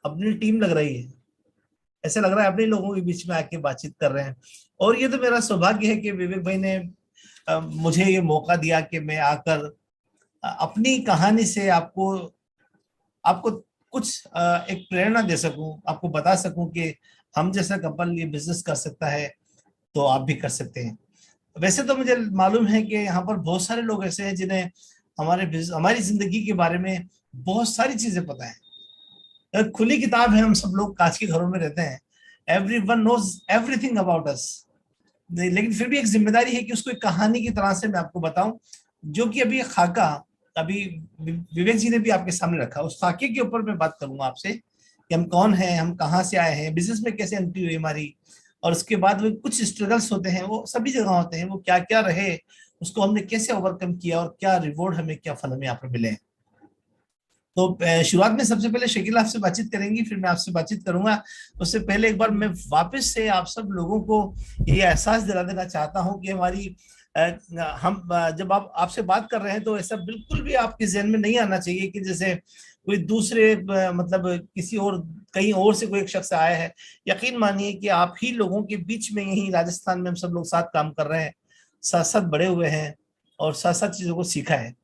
अपनी टीम लग रही है, ऐसे लग रहा है अपने लोगों के बीच में आके बातचीत कर रहे हैं। और ये तो मेरा सौभाग्य है कि विवेक भाई ने मुझे ये मौका दिया कि मैं आकर अपनी कहानी से आपको आपको कुछ एक प्रेरणा दे सकूं, आपको बता सकूं कि हम जैसा कपल ये बिजनेस कर सकता है तो आप भी कर सकते हैं। वैसे तो मुझे मालूम है कि यहाँ पर बहुत सारे लोग ऐसे हैं जिन्हें हमारी जिंदगी के बारे में बहुत सारी चीजें पता है। एक खुली किताब है, हम सब लोग कांच के घरों में रहते हैं, every one knows everything about us. लेकिन फिर भी एक जिम्मेदारी है कि उसको एक कहानी की तरह से मैं आपको बताऊं, जो कि अभी खाका अभी विवेक जी ने भी आपके सामने रखा, उस खाके के ऊपर मैं बात करूंगा आपसे कि हम कौन हैं, हम कहाँ से आए हैं, बिजनेस में कैसे एंट्री हुई हमारी, और उसके बाद वो कुछ स्ट्रगल्स होते हैं, वो सभी जगह होते हैं, वो क्या क्या रहे, उसको हमने कैसे ओवरकम किया और क्या रिवॉर्ड हमें, क्या फल हमें यहाँ पर मिले हैं। तो शुरुआत में सबसे पहले शकील आपसे बातचीत करेंगी, फिर मैं आपसे बातचीत करूंगा। उससे पहले एक बार मैं वापस से आप सब लोगों को ये एहसास दिला देना चाहता हूं कि हमारी जब आप आपसे बात कर रहे हैं तो ऐसा बिल्कुल भी आपके जहन में नहीं आना चाहिए कि जैसे कोई दूसरे मतलब किसी और कहीं और से कोई एक शख्स आया है। यकीन मानिए कि आप ही लोगों के बीच में, यही राजस्थान में हम सब लोग साथ काम कर रहे हैं, साथ साथ बड़े हुए हैं और साथ साथ चीजों को सीखा है।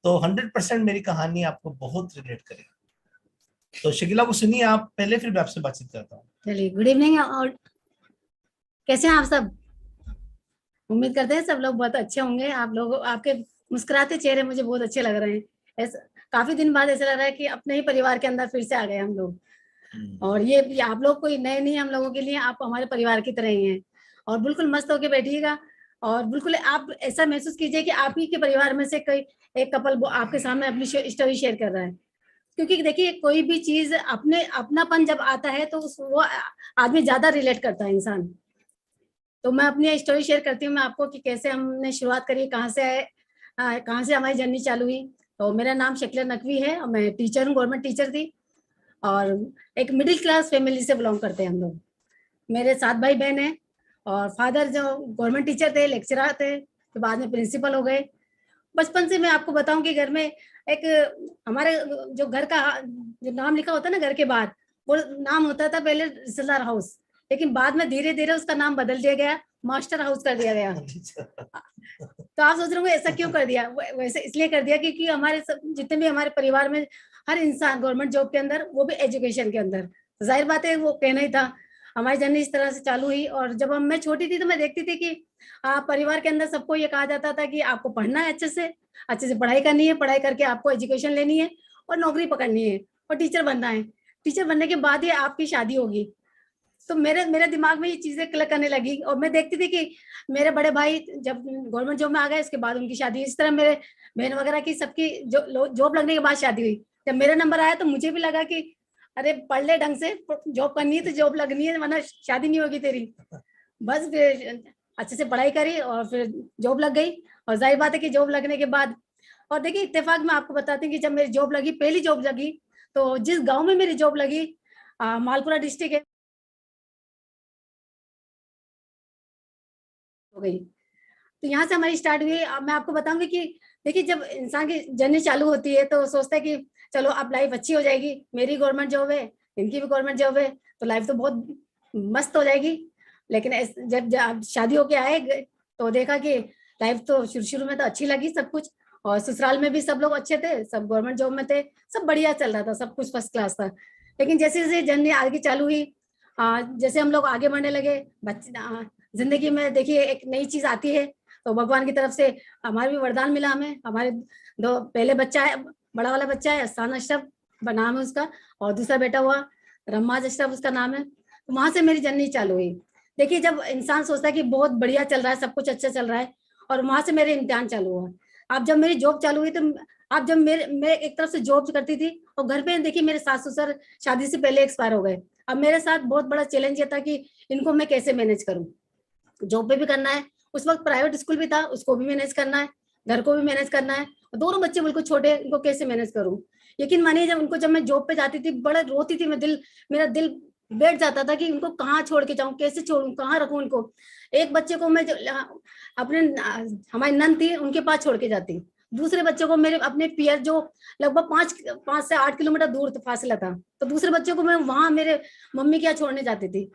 तो 100% मेरी कहानी आपको बहुत रिलेट करेगी। तो शकीला को सुनिए आप पहले, फिर मैं आपसे बातचीत करता हूँ। चलिए, गुड इवनिंग। और कैसे हैं आप सब? उम्मीद करते हैं सब लोग बहुत अच्छे होंगे। आप लोग, आपके मुस्कुराते चेहरे मुझे बहुत अच्छे लग रहे हैं। ऐसा काफी दिन बाद ऐसा लग रहा है कि अपने ही परिवार के अंदर फिर से आ गए हम लोग। और ये आप लोग कोई नए नहीं, हम लोगों के लिए आप हमारे परिवार की तरह ही हैं। और बिल्कुल मस्त होके बैठिएगा और बिल्कुल आप ऐसा महसूस कीजिए कि आप ही के परिवार में से कोई एक कपल वो आपके सामने अपनी स्टोरी शेयर कर रहा है। क्योंकि देखिए, कोई भी चीज अपने अपनापन जब आता है तो वो आदमी ज्यादा रिलेट करता है इंसान। तो मैं अपनी स्टोरी शेयर करती हूँ मैं आपको कि कैसे हमने शुरुआत करी, कहाँ से आए, कहाँ से हमारी जर्नी चालू हुई। तो मेरा नाम शकीला नकवी है और मैं टीचर हूँ, गवर्नमेंट टीचर थी। और एक मिडिल क्लास फैमिली से बिलोंग करते हैं हम लोग। मेरे 7 भाई बहन हैं और फादर जो गवर्नमेंट टीचर थे, लेक्चरर थे, तो बाद में प्रिंसिपल हो गए। बचपन से मैं आपको बताऊं कि घर में एक हमारे जो घर का जो नाम लिखा होता है ना घर के बाहर, वो नाम होता था पहले रिश्तेदार हाउस, लेकिन बाद में धीरे धीरे उसका नाम बदल दिया गया, मास्टर हाउस कर दिया गया। तो आप सोच रहे होंगे ऐसा क्यों कर दिया? वैसे इसलिए कर दिया क्योंकि हमारे जितने भी हमारे परिवार में हर इंसान गवर्नमेंट जॉब के अंदर, वो भी एजुकेशन के अंदर, जाहिर बात है वो कहना ही था। हमारी जर्नी इस तरह से चालू हुई। और जब मैं छोटी थी तो मैं देखती थी कि परिवार के अंदर सबको ये कहा जाता था कि आपको पढ़ना है, अच्छे से पढ़ाई करनी है, पढ़ाई करके आपको एजुकेशन लेनी है और नौकरी पकड़नी है और टीचर बनना है। टीचर बनने के बाद ही आपकी शादी होगी। तो मेरे मेरे दिमाग में ये चीजें क्लिक करने लगी और मैं देखती थी कि मेरे बड़े भाई जब गवर्नमेंट जॉब में आ गए, इसके बाद उनकी शादी, इस तरह मेरे बहन वगैरह की सबकी जॉब लगने के बाद शादी हुई। जब मेरा नंबर आया तो मुझे भी लगा कि अरे पढ़ ले ढंग से, जॉब करनी है तो जॉब लगनी है, वरना शादी नहीं होगी तेरी। बस फिर अच्छे से पढ़ाई करी और फिर जॉब लग गई। और जाहिर बात है कि जॉब लगने के बाद, और देखिए इत्तेफाक में आपको बताती हूँ कि जब मेरी जॉब लगी, पहली जॉब लगी, तो जिस गांव में मेरी जॉब लगी, मालपुरा डिस्ट्रिक्ट है, हो गई। तो यहाँ से हमारी स्टार्ट हुई। अब मैं आपको बताऊंगी कि देखिए, जब इंसान की जर्नी चालू होती है तो सोचता है कि चलो अब लाइफ अच्छी हो जाएगी, मेरी गवर्नमेंट जॉब है, इनकी भी गवर्नमेंट जॉब है, तो लाइफ तो बहुत मस्त हो जाएगी। लेकिन जब शादी होके आए तो देखा कि लाइफ तो शुरू शुरू में तो अच्छी लगी सब कुछ, और ससुराल में भी सब लोग अच्छे थे, सब गवर्नमेंट जॉब में थे, सब बढ़िया चल रहा था, सब कुछ फर्स्ट क्लास था। लेकिन जैसे जैसे जर्नी आगे चालू हुई, जैसे हम लोग आगे बढ़ने लगे, बच्चे जिंदगी में देखिए एक नई चीज आती है, तो भगवान की तरफ से हमारे भी वरदान मिला हमें। हमारे दो पहले बच्चा है, बड़ा वाला बच्चा है अहसान अशरफ नाम है उसका, और दूसरा बेटा हुआ रम्माज अशरफ उसका नाम है। तो वहां से मेरी जर्नी चालू हुई। देखिए, जब इंसान सोचता है कि बहुत बढ़िया चल रहा है, सब कुछ अच्छा चल रहा है, और वहां से मेरे इम्तिहान चालू हुआ। अब जब मेरी जॉब चालू हुई तो आप जब मैं एक तरफ से जॉब करती थी और घर पे देखिए मेरे सास ससुर शादी से पहले एक्सपायर हो गए। अब मेरे साथ बहुत बड़ा चैलेंज ये था कि इनको मैं कैसे मैनेज करूं, जॉब पे भी करना है, उस वक्त प्राइवेट स्कूल भी था, उसको भी मैनेज करना है, घर को भी मैनेज करना है, दोनों बच्चे बिल्कुल छोटे, इनको कैसे मैनेज करूं। यकीन मानिए, जब मैं जॉब पे जाती थी बड़ा रोती थी मैं, मेरा दिल बैठ जाता था कि इनको कहाँ छोड़ के जाऊं, कैसे छोड़ूं, कहाँ रखूं इनको। एक बच्चे को मैं अपने हमारी नंद थी उनके पास छोड़ के जाती, दूसरे बच्चों को मेरे अपने पियर जो लगभग 5 से 8 किलोमीटर दूर फासला था, तो दूसरे बच्चों को मैं वहां मेरे मम्मी के यहाँ छोड़ने जाती थी।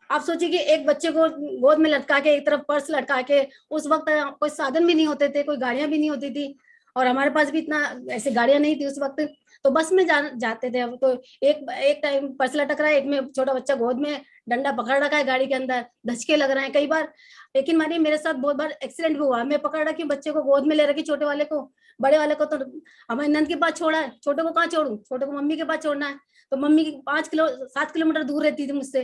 आप सोचिए कि एक बच्चे को गोद में लटका के, एक तरफ पर्स लटका के, उस वक्त कोई साधन भी नहीं होते थे, कोई गाड़ियां भी नहीं होती थी, और हमारे पास भी इतना ऐसे गाड़ियां नहीं थी उस वक्त, तो बस में जाते थे हम। तो एक टाइम पर्स लटक रहा है, एक में छोटा बच्चा गोद में डंडा पकड़ रखा है, गाड़ी के अंदर धचके लग रहे हैं कई बार। लेकिन मानिए मेरे साथ बहुत बार एक्सीडेंट भी हुआ, मैं पकड़ रखी बच्चे को गोद में ले रखी, छोटे वाले को, बड़े वाले को तो हमारे नंद के पास छोड़ा है, छोटे को कहाँ छोड़ू, छोटे को मम्मी के पास छोड़ना है, तो मम्मी 7 किलोमीटर दूर रहती थी मुझसे,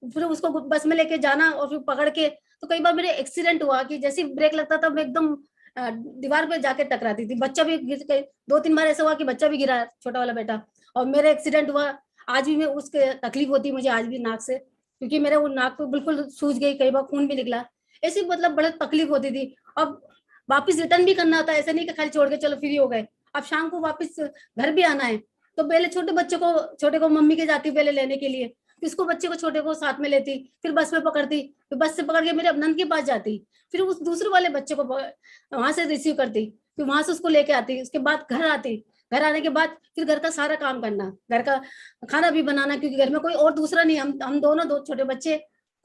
फिर उसको बस में लेके जाना और फिर पकड़ के। तो कई बार मेरे एक्सीडेंट हुआ कि जैसे ब्रेक लगता था मैं एकदम दीवार पे जाके टकराती थी, बच्चा भी गिर गई, 2-3 बार ऐसा हुआ कि बच्चा भी गिरा, छोटा वाला बेटा, और मेरा एक्सीडेंट हुआ। आज भी मैं उसके तकलीफ होती है मुझे आज भी नाक से, क्योंकि मेरे वो नाक तो बिल्कुल सूज गई, कई बार खून भी निकला, ऐसी मतलब बड़ी तकलीफ होती थी। अब वापस रिटर्न भी करना होता है, ऐसा नहीं कि खाली छोड़ के चलो फ्री हो गए, अब शाम को वापस घर भी आना है, तो पहले छोटे को मम्मी के जाती पहले लेने के लिए, इसको बच्चे को छोटे को साथ में लेती, फिर बस में पकड़ती, फिर बस से पकड़ के मेरे नंद के पास जाती, फिर उस दूसरे वाले बच्चे को वहां से रिसीव करती, फिर वहां से उसको लेके आती, उसके बाद घर आती, घर आने के बाद फिर घर का सारा काम करना, घर का खाना भी बनाना, क्योंकि घर में कोई और दूसरा नहीं, हम दोनों दो छोटे बच्चे,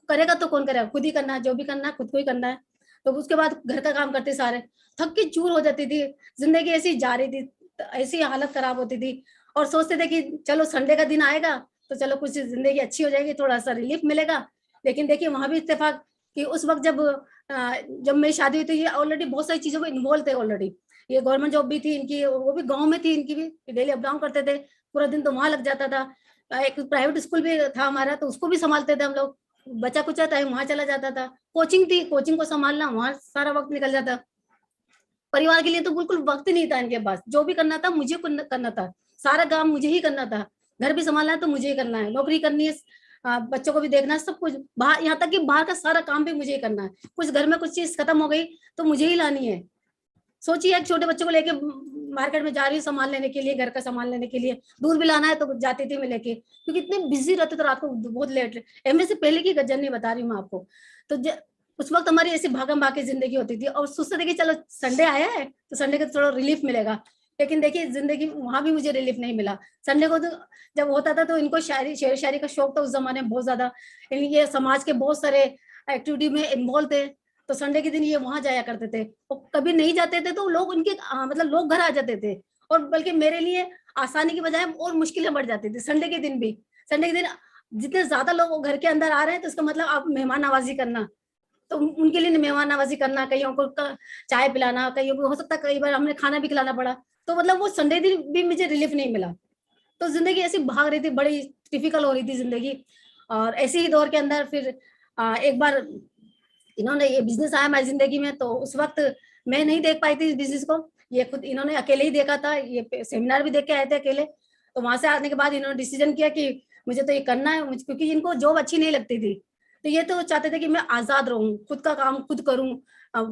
करेगा तो कौन करेगा, खुद ही करना है, जो भी करना है खुद को ही करना है। तो उसके बाद घर का काम करते सारे, थक के चूर हो जाती थी, जिंदगी ऐसी जा रही थी, ऐसी हालत खराब होती थी, और सोचते थे कि चलो संडे का दिन आएगा तो चलो कुछ जिंदगी अच्छी हो जाएगी, थोड़ा सा रिलीफ मिलेगा। लेकिन देखिए वहां भी इत्तेफाक कि उस वक्त जब मेरी शादी हुई थी, ये ऑलरेडी बहुत सारी चीजों में इन्वॉल्व थे ऑलरेडी, ये गवर्नमेंट जॉब भी थी इनकी, वो भी गांव में थी इनकी भी, डेली अप डाउन करते थे, पूरा दिन तो वहां लग जाता था। एक प्राइवेट स्कूल भी था हमारा, तो उसको भी संभालते थे हम लोग, बचा कुचा टाइम वहां चला जाता था, कोचिंग थी, कोचिंग को संभालना, वहां सारा वक्त निकल जाता। परिवार के लिए तो बिल्कुल वक्त नहीं था इनके पास, जो भी करना था मुझे करना था, सारा काम मुझे ही करना था, घर भी संभालना है तो मुझे ही करना है, नौकरी करनी है, बच्चों को भी देखना है, सब कुछ बाहर, यहाँ तक कि बाहर का सारा काम भी मुझे ही करना है, कुछ घर में कुछ चीज खत्म हो गई तो मुझे ही लानी है। सोचिए एक छोटे बच्चों को लेके मार्केट में जा रही हूँ सामान लेने के लिए, घर का सामान लेने के लिए, दूध भी लाना है तो जाती थी मैं लेके, क्योंकि इतने बिजी रहते थे, रात को बहुत लेट, एमए से पहले की गजन नहीं बता रही हूँ मैं आपको। तो उस वक्त हमारी ऐसी भागम भाग की जिंदगी होती थी, और सोचते थे कि चलो संडे आया है तो संडे को थोड़ा रिलीफ मिलेगा, लेकिन देखिए जिंदगी वहां भी मुझे रिलीफ नहीं मिला। संडे को तो जब होता था तो इनको शेर शायरी का शौक था उस जमाने में बहुत ज्यादा, ये समाज के बहुत सारे एक्टिविटी में इन्वॉल्व थे, तो संडे के दिन ये वहां जाया करते थे, और कभी नहीं जाते थे तो लोग उनके मतलब लोग घर आ जाते थे, और बल्कि मेरे लिए आसानी की बजाय और मुश्किलें बढ़ जाती थी संडे के दिन भी। संडे के दिन जितने ज्यादा लोग घर के अंदर आ रहे हैं तो इसका मतलब आप मेहमान नवाजी करना, तो उनके लिए मेहमान नवाजी करना, कईयों को चाय पिलाना, कईयों को हो सकता है कई बार हमने खाना भी खिलाना पड़ा, तो मतलब वो संडे दिन भी मुझे रिलीफ नहीं मिला। तो जिंदगी ऐसी भाग रही थी, बड़ी डिफिकल्ट हो रही थी जिंदगी। और ऐसे ही दौर के अंदर फिर एक बार इन्होंने ये बिजनेस आया हमारी जिंदगी में, तो उस वक्त मैं नहीं देख पाई थी इस बिजनेस को, ये खुद इन्होंने अकेले ही देखा था, ये सेमिनार भी देख के आए थे अकेले। तो वहां से आने के बाद इन्होंने डिसीजन किया कि मुझे तो ये करना है, क्योंकि इनको जॉब अच्छी नहीं लगती थी, तो ये तो चाहते थे कि मैं आजाद रहूं, खुद का काम खुद करूं,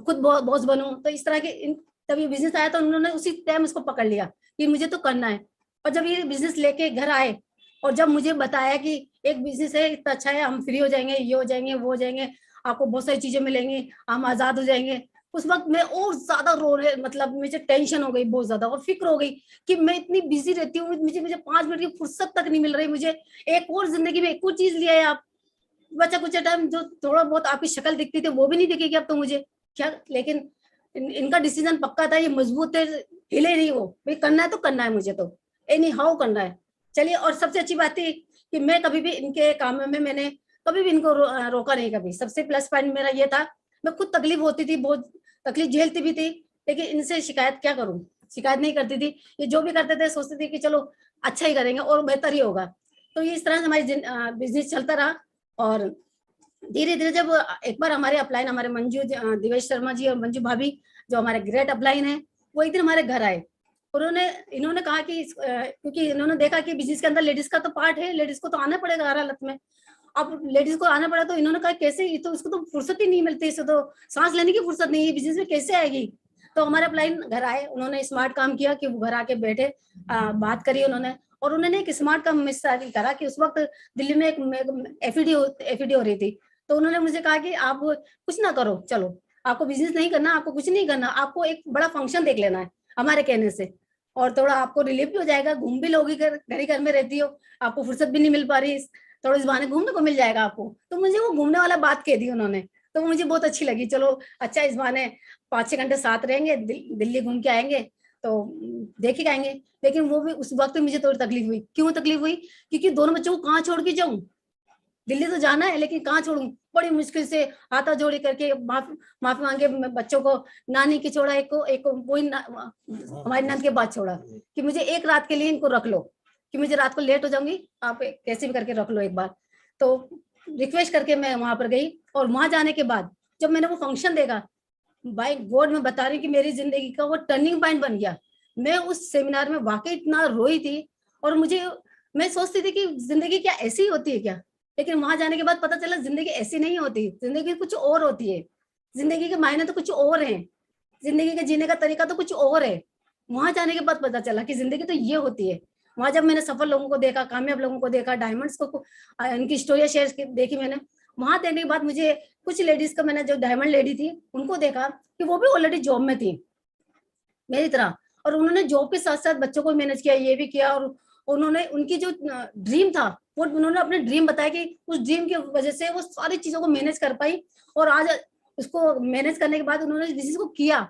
खुद बॉस बनूं। तो इस तरह के तब ये बिजनेस आया तो उन्होंने उसी टाइम इसको पकड़ लिया कि मुझे तो करना है। और जब ये बिजनेस लेके घर आए और जब मुझे बताया कि एक बिजनेस है इतना अच्छा है, हम फ्री हो जाएंगे, ये हो जाएंगे, वो हो जाएंगे, आपको बहुत सारी चीजें मिलेंगी, हम आजाद हो जाएंगे, उस वक्त मैं और ज्यादा रो रहे, मतलब मुझे टेंशन हो गई बहुत ज्यादा, और फिक्र हो गई कि मैं इतनी बिजी रहती हूँ, मुझे 5 मिनट की फुर्सत तक नहीं मिल रही, मुझे एक और जिंदगी में एक और चीज लिया है आप, बचा कुछ टाइम जो थोड़ा बहुत आपकी शक्ल दिखती थी वो भी नहीं दिखेगी अब तो मुझे क्या। लेकिन इनका डिसीजन पक्का था, ये मजबूत है, हिले नहीं वो, भाई करना है तो करना है, मुझे तो एनी हाउ करना है। चलिए, और सबसे अच्छी बात थी कि मैं कभी भी इनके काम में मैंने कभी भी इनको रोका नहीं कभी। सबसे प्लस पॉइंट मेरा ये था, मैं खुद तकलीफ होती थी, बहुत तकलीफ झेलती भी थी, लेकिन इनसे शिकायत क्या करूं, शिकायत नहीं करती थी। ये जो भी करते थे सोचते थे कि चलो अच्छा ही करेंगे और बेहतर ही होगा। तो ये इस तरह से हमारी बिजनेस चलता रहा। और धीरे धीरे जब एक बार हमारे अपलाइन, हमारे मंजू दिवेश शर्मा जी और मंजू भाभी जो हमारे ग्रेट अपलाइन है, वो एक दिन हमारे घर आए। इन्होंने कहा कि क्योंकि इन्होंने देखा कि बिजनेस के अंदर लेडीज का तो पार्ट है, लेडीज को तो आना पड़ेगा हर हालत में। अब लेडीज को आना पड़ा तो इन्होंने कहा कैसे, ये तो इसको तो फुर्सत ही नहीं मिलती, इसे तो सांस लेने की फुर्सत नहीं है, बिजनेस में कैसे आएगी। तो हमारे अपलाइन घर आए, उन्होंने स्मार्ट काम किया कि वो घर आके बैठे, बात करी उन्होंने, और उन्होंने एक स्मार्ट काम मिस करा कि उस वक्त दिल्ली में एक एफईडी हो रही थी। तो उन्होंने मुझे कहा कि आप कुछ ना करो, चलो आपको बिजनेस नहीं करना, आपको कुछ नहीं करना, आपको एक बड़ा फंक्शन देख लेना है, हमारे कहने से, और थोड़ा आपको रिलीफ भी हो जाएगा, घूम भी लोगी, घर में रहती हो, आपको फुर्सत भी नहीं मिल पा रही, थोड़ा इस बहाने घूमने को मिल जाएगा आपको। तो मुझे वो घूमने वाला बात कह दी उन्होंने, तो मुझे बहुत अच्छी लगी। चलो अच्छा, इस बहाने 5-6 घंटे साथ रहेंगे, दिल्ली घूम के आएंगे तो देख के आएंगे। लेकिन वो भी उस वक्त मुझे थोड़ी तकलीफ हुई। क्यों तकलीफ हुई? क्योंकि दोनों बच्चों को कहाँ छोड़ के जाऊं, दिल्ली तो जाना है लेकिन कहाँ छोड़ूं। बड़ी मुश्किल से हाथा जोड़ी करके माफी मांगे बच्चों को, नानी की छोड़ा, एक को वही हमारी नंद के बाद छोड़ा कि मुझे एक रात के लिए इनको रख लो, कि मुझे रात को लेट हो जाऊंगी, आप कैसे भी करके रख लो एक बार। तो रिक्वेस्ट करके मैं वहां पर गई, और वहां जाने के बाद जब मैंने वो फंक्शन देखा, बाय गॉड मैं बता रही हूँ कि मेरी जिंदगी का वो टर्निंग पॉइंट बन गया। मैं उस सेमिनार में वाकई इतना रोई थी, और मैं सोचती थी कि जिंदगी क्या ऐसी ही होती है क्या, लेकिन वहां जाने के बाद पता चला जिंदगी ऐसी नहीं होती, जिंदगी कुछ और होती है, जिंदगी के मायने तो कुछ और हैं, जिंदगी के जीने का तरीका तो कुछ और है। वहां जाने के बाद पता चला कि जिंदगी तो ये होती है। वहां जब मैंने सफल लोगों को देखा, कामयाब लोगों को देखा, डायमंड्स को उनकी स्टोरी शेयर देखी मैंने, वहां देखने के बाद मुझे कुछ लेडीज का, मैंने जो डायमंड लेडी थी उनको देखा कि वो भी ऑलरेडी जॉब में थी मेरी तरह, और उन्होंने जॉब के साथ साथ बच्चों को मैनेज किया, ये भी किया, और उन्होंने उनकी जो ड्रीम था वो उन्होंने अपने ड्रीम बताया कि उस ड्रीम की वजह से वो सारी चीजों को मैनेज कर पाई, और आज उसको मैनेज करने के बाद उन्होंने बिजनेस को किया,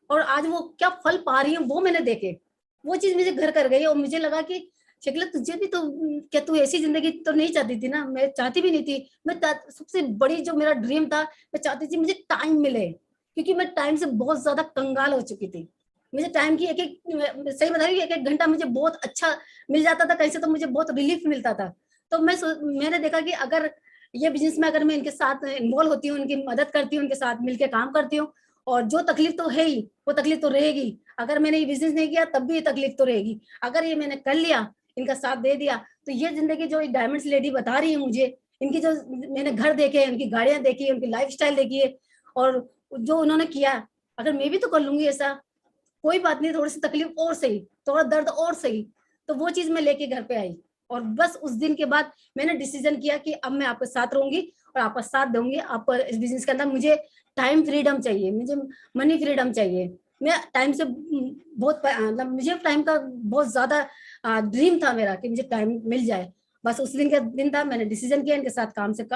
और आज वो क्या फल पा रही है वो मैंने देखे। वो चीज मुझे घर कर गई, और मुझे लगा कि शकीला तुझे भी तो, क्या तू ऐसी जिंदगी तो नहीं चाहती थी ना? मैं चाहती भी नहीं थी। मैं सबसे बड़ी जो मेरा ड्रीम था, मैं चाहती थी मुझे टाइम मिले, क्योंकि मैं टाइम से बहुत ज्यादा कंगाल हो चुकी थी। मुझे टाइम की सही बता रही हूँ, एक घंटा मुझे बहुत अच्छा मिल जाता था कहीं से, तो मुझे बहुत रिलीफ मिलता था। तो मैंने देखा कि अगर ये बिजनेस में अगर मैं इनके साथ इन्वॉल्व होती हूँ, उनकी मदद करती हूँ, उनके साथ मिलकर काम करती हूँ, और जो तकलीफ तो है ही, वो तकलीफ तो रहेगी। अगर मैंने ये बिजनेस नहीं किया तब भी ये तकलीफ तो रहेगी। अगर ये मैंने कर लिया, इनका साथ दे दिया, तो ये जिंदगी जो डायमंड्स लेडी बता रही है मुझे, इनकी जो मैंने घर देखे, उनकी गाड़ियां देखी है, उनकी लाइफस्टाइल देखी है, और जो उन्होंने किया, अगर मैं भी तो कर लूंगी ऐसा, कोई बात नहीं, थोड़ी सी तकलीफ और सही, थोड़ा दर्द और सही। तो वो चीज मैं लेके घर पे आई, और बस उस दिन के बाद मैंने डिसीजन किया कि अब मैं आपके साथ रहूंगी और आपका साथ दूंगी। आपको इस बिजनेस के अंदर मुझे टाइम फ्रीडम चाहिए, मुझे मनी फ्रीडम चाहिए। मैं टाइम से बहुत, मतलब मुझे टाइम का बहुत ज्यादा ड्रीम था मेरा कि मुझे टाइम मिल जाए। बस उस दिन का दिन था, मैंने डिसीजन किया इनके साथ काम से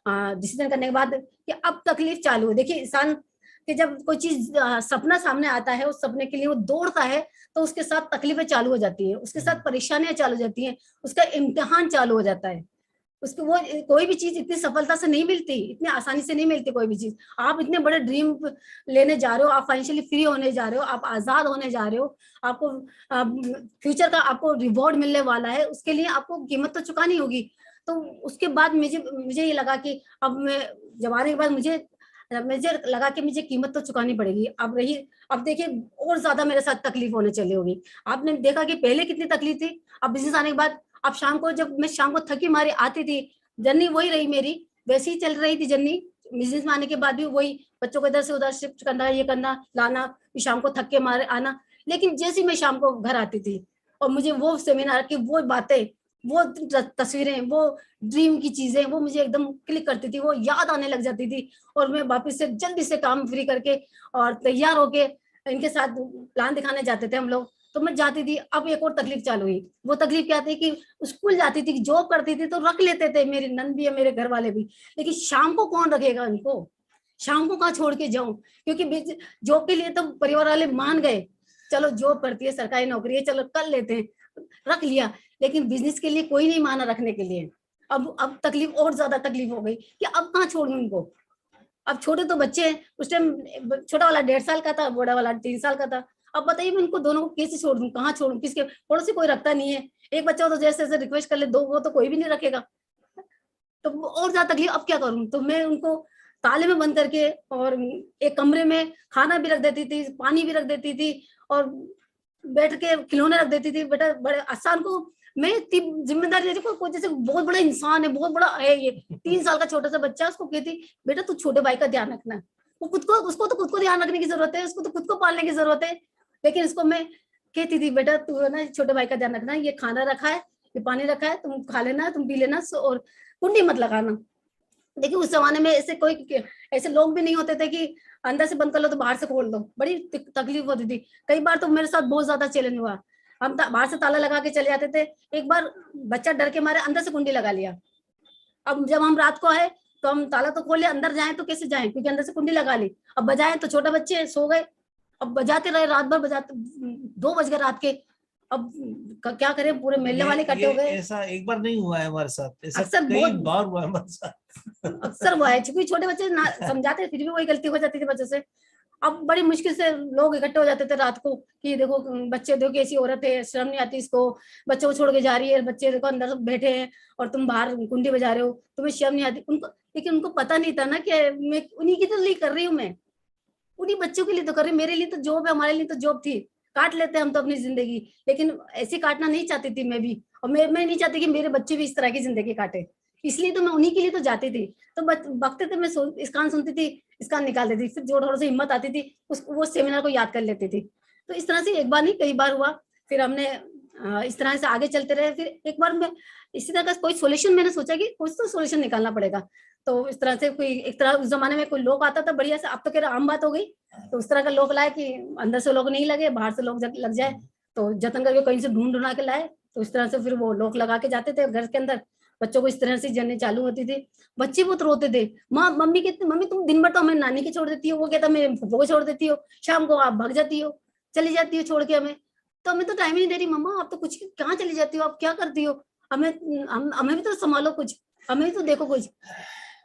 डिसीजन करने के बाद कि अब तकलीफ चालू है। देखिए इंसान कि जब कोई चीज सपना सामने आता है, उस सपने के लिए वो दौड़ता है, तो उसके साथ तकलीफें चालू हो जाती है, उसके साथ परेशानियां चालू हो जाती हैं, उसका इम्तिहान चालू हो जाता है। उसको वो कोई भी चीज इतनी सफलता से नहीं मिलती, इतनी आसानी से नहीं मिलती कोई भी चीज। आप इतने बड़े ड्रीम लेने जा रहे हो, आप फाइनेंशियली फ्री होने जा रहे हो, आप आजाद होने जा रहे हो, आपको फ्यूचर का आपको रिवॉर्ड मिलने वाला है, उसके लिए आपको कीमत तो चुकानी होगी। तो उसके बाद मुझे ये लगा कि अब मैं जब आने के बाद मुझे लगा कि मुझे कीमत तो चुकानी पड़ेगी। अब देखिए और ज्यादा मेरे साथ तकलीफ होने चली होगी। आपने देखा कि पहले कितनी तकलीफ थी, अब बिजनेस आने के बाद, अब शाम को जब मैं शाम को थकी मारी आती थी, जर्नी वही रही मेरी, वैसी ही चल रही थी जर्नी। बिजनेस में आने के बाद भी वही, बच्चों को इधर से उधर शिफ्ट करना, ये करना, लाना, शाम को थक के मारे आना। लेकिन जैसे मैं शाम को घर आती थी और मुझे वो सेमिनार की वो बातें, वो तस्वीरें, वो ड्रीम की चीजें, वो मुझे एकदम क्लिक करती थी, वो याद आने लग जाती थी, और मैं वापस से जल्दी से काम फ्री करके और तैयार होके इनके साथ प्लान दिखाने जाते थे हम लोग। तो मैं जाती थी। अब एक और तकलीफ चालू हुई। वो तकलीफ क्या थी कि स्कूल जाती थी, जॉब करती थी, तो रख लेते थे मेरी नंद भी है, मेरे घर वाले भी, लेकिन शाम को कौन रखेगा उनको? शाम को कहाँ छोड़ के जाऊं? क्योंकि जॉब के लिए तो परिवार वाले मान गए, चलो जॉब करती है, सरकारी नौकरी है, चलो कर लेते हैं, रख लिया। लेकिन बिजनेस के लिए कोई नहीं माना रखने के लिए। अब तकलीफ और ज्यादा तकलीफ हो गई कि अब कहाँ छोड़ूं उनको। अब छोटे तो बच्चे हैं, उस टाइम छोटा वाला 1.5 साल का था, बड़ा वाला 3 साल का था। अब बताइए मैं इनको दोनों को कैसे छोड़ दूं, कहाँ छोड़ूं, किसके? पड़ोसी कोई रखता नहीं है, एक बच्चा तो जैसे जैसे रिक्वेस्ट कर ले दो, वो तो कोई भी नहीं रखेगा। तो और ज्यादा तकलीफ, अब क्या करूं? तो मैं उनको ताले में बंद करके और एक कमरे में खाना भी रख देती थी, पानी भी रख देती थी, और बैठ के खिलौने रख देती थी। बेटा बड़े आसान को मैं इतनी जिम्मेदारी देती, कोई जैसे बहुत बड़ा इंसान है, बहुत बड़ा है ये, 3 साल का छोटा सा बच्चा, उसको कहती बेटा तू छोटे भाई का ध्यान रखना। वो उसको तो खुद को ध्यान रखने की जरूरत है, उसको तो खुद को पालने की जरूरत है। लेकिन इसको मैं कहती थी बेटा तू है ना छोटे भाई का ध्यान रखना, ये खाना रखा है, ये पानी रखा है, तुम खा लेना, तुम पी लेना, और कुंडी मत लगाना। देखिए उस जमाने में ऐसे लोग भी नहीं होते थे कि अंदर से बंद कर लो तो बाहर से खोल दो, बड़ी तकलीफ होती थी। कई बार तो मेरे साथ बहुत ज्यादा चैलेंज हुआ, हम बाहर से ताला लगा के चले जाते थे। एक बार बच्चा डर के मारे अंदर से कुंडी लगा लिया। अब जब हम रात को आए तो हम ताला तो खोले, अंदर जाए तो कैसे जाएं, क्योंकि अंदर से कुंडी लगा ली। अब बजाए तो छोटे बच्चे सो गए, अब बजाते रहे रात भर, बजाते 2 बज गए रात के। अब क्या करें, पूरे मेले वाले इकट्ठे हो गए। ऐसा एक बार नहीं हुआ है हमारे साथ, ऐसा अक्सर कई बहुत बार हुआ है हमारे साथ। अक्सर हुआ है, क्योंकि छोटे बच्चे ना समझाते फिर भी वही गलती हो जाती थी बच्चों से। अब बड़ी मुश्किल से लोग इकट्ठे हो जाते थे रात को कि देखो बच्चे, देखो कैसी औरत है, शर्म नहीं आती इसको, बच्चों को छोड़ के जा रही है, बच्चे देखो अंदर बैठे हैं और तुम बाहर कुंडी बजा रहे हो, तुम्हें शर्म नहीं आती उनको। लेकिन उनको पता नहीं था ना कि मैं उन्हीं की तो लिए कर रही हूँ, मैं उन्हीं बच्चों के लिए तो कर रही हूँ। मेरे लिए तो जॉब है, हमारे लिए तो जॉब थी, काट लेते हम तो अपनी जिंदगी, लेकिन ऐसे काटना नहीं चाहती थी मैं भी। और मैं नहीं चाहती कि मेरे बच्चे भी इस तरह की जिंदगी काटे, इसलिए तो मैं उन्हीं के लिए तो जाती थी। तो बकते थे, मैं इस कान सुनती थी, इस कान निकाल देती, फिर जो थोड़ा सा हिम्मत आती थी वो सेमिनार को याद कर लेती थी। तो इस तरह से एक बार नहीं कई बार हुआ। फिर हमने इस तरह से आगे चलते रहे। फिर एक बार मैं इसी तरह का कोई सोल्यूशन, मैंने सोचा कि कुछ तो सोल्यूशन निकालना पड़ेगा। तो इस तरह से कोई एक तरह उस जमाने में कोई लोग आता था बढ़िया से, अब तो कह रहा आम बात हो गई। तो उस तरह का लोग लाए कि अंदर से लोग नहीं लगे, बाहर से लोग लग जाए, तो जतन करके कहीं से ढूंढ के लाए। तो इस तरह से फिर वो लोग लगा के जाते थे घर के अंदर। बच्चों को इस तरह से जर्नी चालू होती थी। बच्चे बहुत रोते थे, माँ मम्मी तुम दिन भर तो हमें नानी के छोड़ देती हो, वो कहता मैं फूफो को छोड़ देती हो, शाम को आप भाग जाती हो, चली जाती हो छोड़ के हमें, तो हमें तो टाइम ही नहीं दे रही मम्मा, आप तो कुछ कहाँ चली जाती हो, आप क्या करती हो, हमें हमें भी तो संभालो कुछ, हमें भी तो देखो कुछ।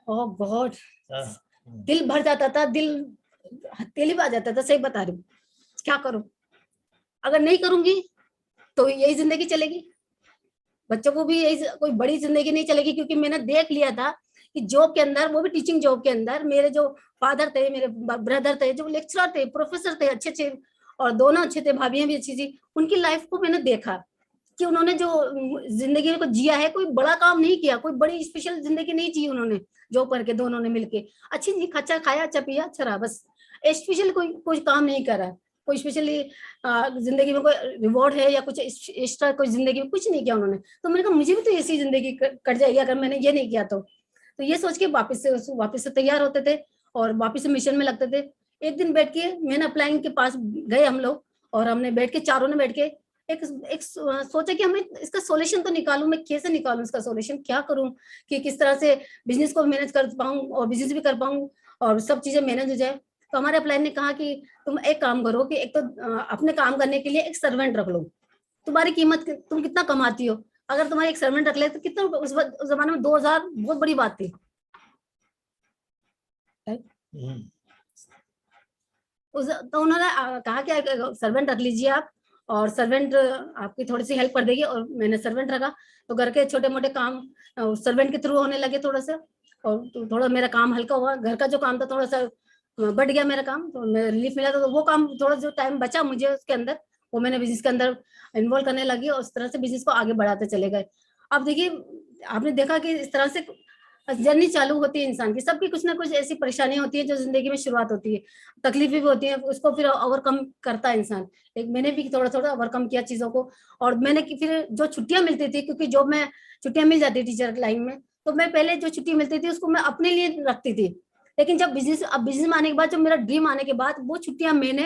ओह गॉड, दिल भर जाता था, दिल हथेली पे आ जाता था, सही बता रही हूँ। क्या करूं, अगर नहीं करूंगी तो यही जिंदगी चलेगी, बच्चों को भी यही, कोई बड़ी जिंदगी नहीं चलेगी। क्योंकि मैंने देख लिया था कि जॉब के अंदर, वो भी टीचिंग जॉब के अंदर, मेरे जो फादर थे, मेरे ब्रदर थे, जो लेक्चरर थे, प्रोफेसर थे, अच्छे अच्छे, और दोनों अच्छे थे, भाभियां भी अच्छी थी, उनकी लाइफ को मैंने देखा कि उन्होंने जो जिंदगी को जिया है, कोई बड़ा काम नहीं किया, कोई बड़ी स्पेशल जिंदगी नहीं जी उन्होंने, जॉब करके दोनों ने मिलके अच्छी जी, अच्छा खाया, अच्छा पिया, अच्छा रहा, बस स्पेशल कोई काम नहीं करा, कोई स्पेशली जिंदगी में कोई रिवॉर्ड है या कुछ एक्स्ट्रा कोई जिंदगी में कुछ नहीं किया उन्होंने। तो मैंने कहा मुझे भी तो ऐसी जिंदगी कट जाएगी अगर मैंने ये नहीं किया तो ये सोच के वापस से तैयार होते थे और वापस से मिशन में लगते थे। एक दिन बैठ के मैंने अपलाइन के पास गए हम लोग, और हमने बैठ के, चारों ने बैठ के एक सोचा कि हमें इसका सॉल्यूशन तो निकालूं, मैं कैसे निकालूं इसका सॉल्यूशन, क्या करूं कि किस तरह से बिजनेस को मैनेज कर पाऊं और बिजनेस भी कर पाऊं और सब चीजें मैनेज हो जाए। तो हमारे अपलाइन ने कहा कि तुम एक काम करो कि एक तो अपने काम करने के लिए एक सर्वेंट रख लो, तुम्हारी कीमत, तुम कितना कमाती हो, अगर तुम्हारे एक सर्वेंट रख ले तो कितना, उस जमाने में 2000 बहुत बड़ी बात थी। तो उन्होंने कहा कि सर्वेंट रख लीजिए आप, और सर्वेंट आपकी थोड़ी सी हेल्प कर देगी, और मैंने सर्वेंट रखा। तो घर के छोटे मोटे काम सर्वेंट के थ्रू होने लगे थोड़ा सा, और थोड़ा मेरा काम हल्का हुआ, घर का जो काम था थोड़ा सा बढ़ गया मेरा काम, तो मैं रिलीफ मिला। तो वो काम, थोड़ा जो टाइम बचा मुझे उसके अंदर, वो मैंने बिजनेस के अंदर इन्वॉल्व करने लगी, और उस तरह से बिजनेस को आगे बढ़ाते चले गए। अब देखिए, आपने देखा कि इस तरह से जर्नी चालू होती है इंसान की, सबकी कुछ ना कुछ ऐसी परेशानी होती है जो जिंदगी में शुरुआत होती है, तकलीफें भी होती है, उसको फिर ओवरकम करता है इंसान। एक मैंने भी थोड़ा थोड़ा ओवरकम किया चीजों को। और मैंने फिर जो छुट्टियां मिलती थी, क्योंकि जॉब में छुट्टियां मिल जाती थी टीचर लाइन में, तो मैं पहले जो छुट्टी मिलती थी उसको मैं अपने लिए रखती थी। लेकिन जब बिजनेस में आने के बाद, जब मेरा ड्रीम आने के बाद, वो छुट्टियां मैंने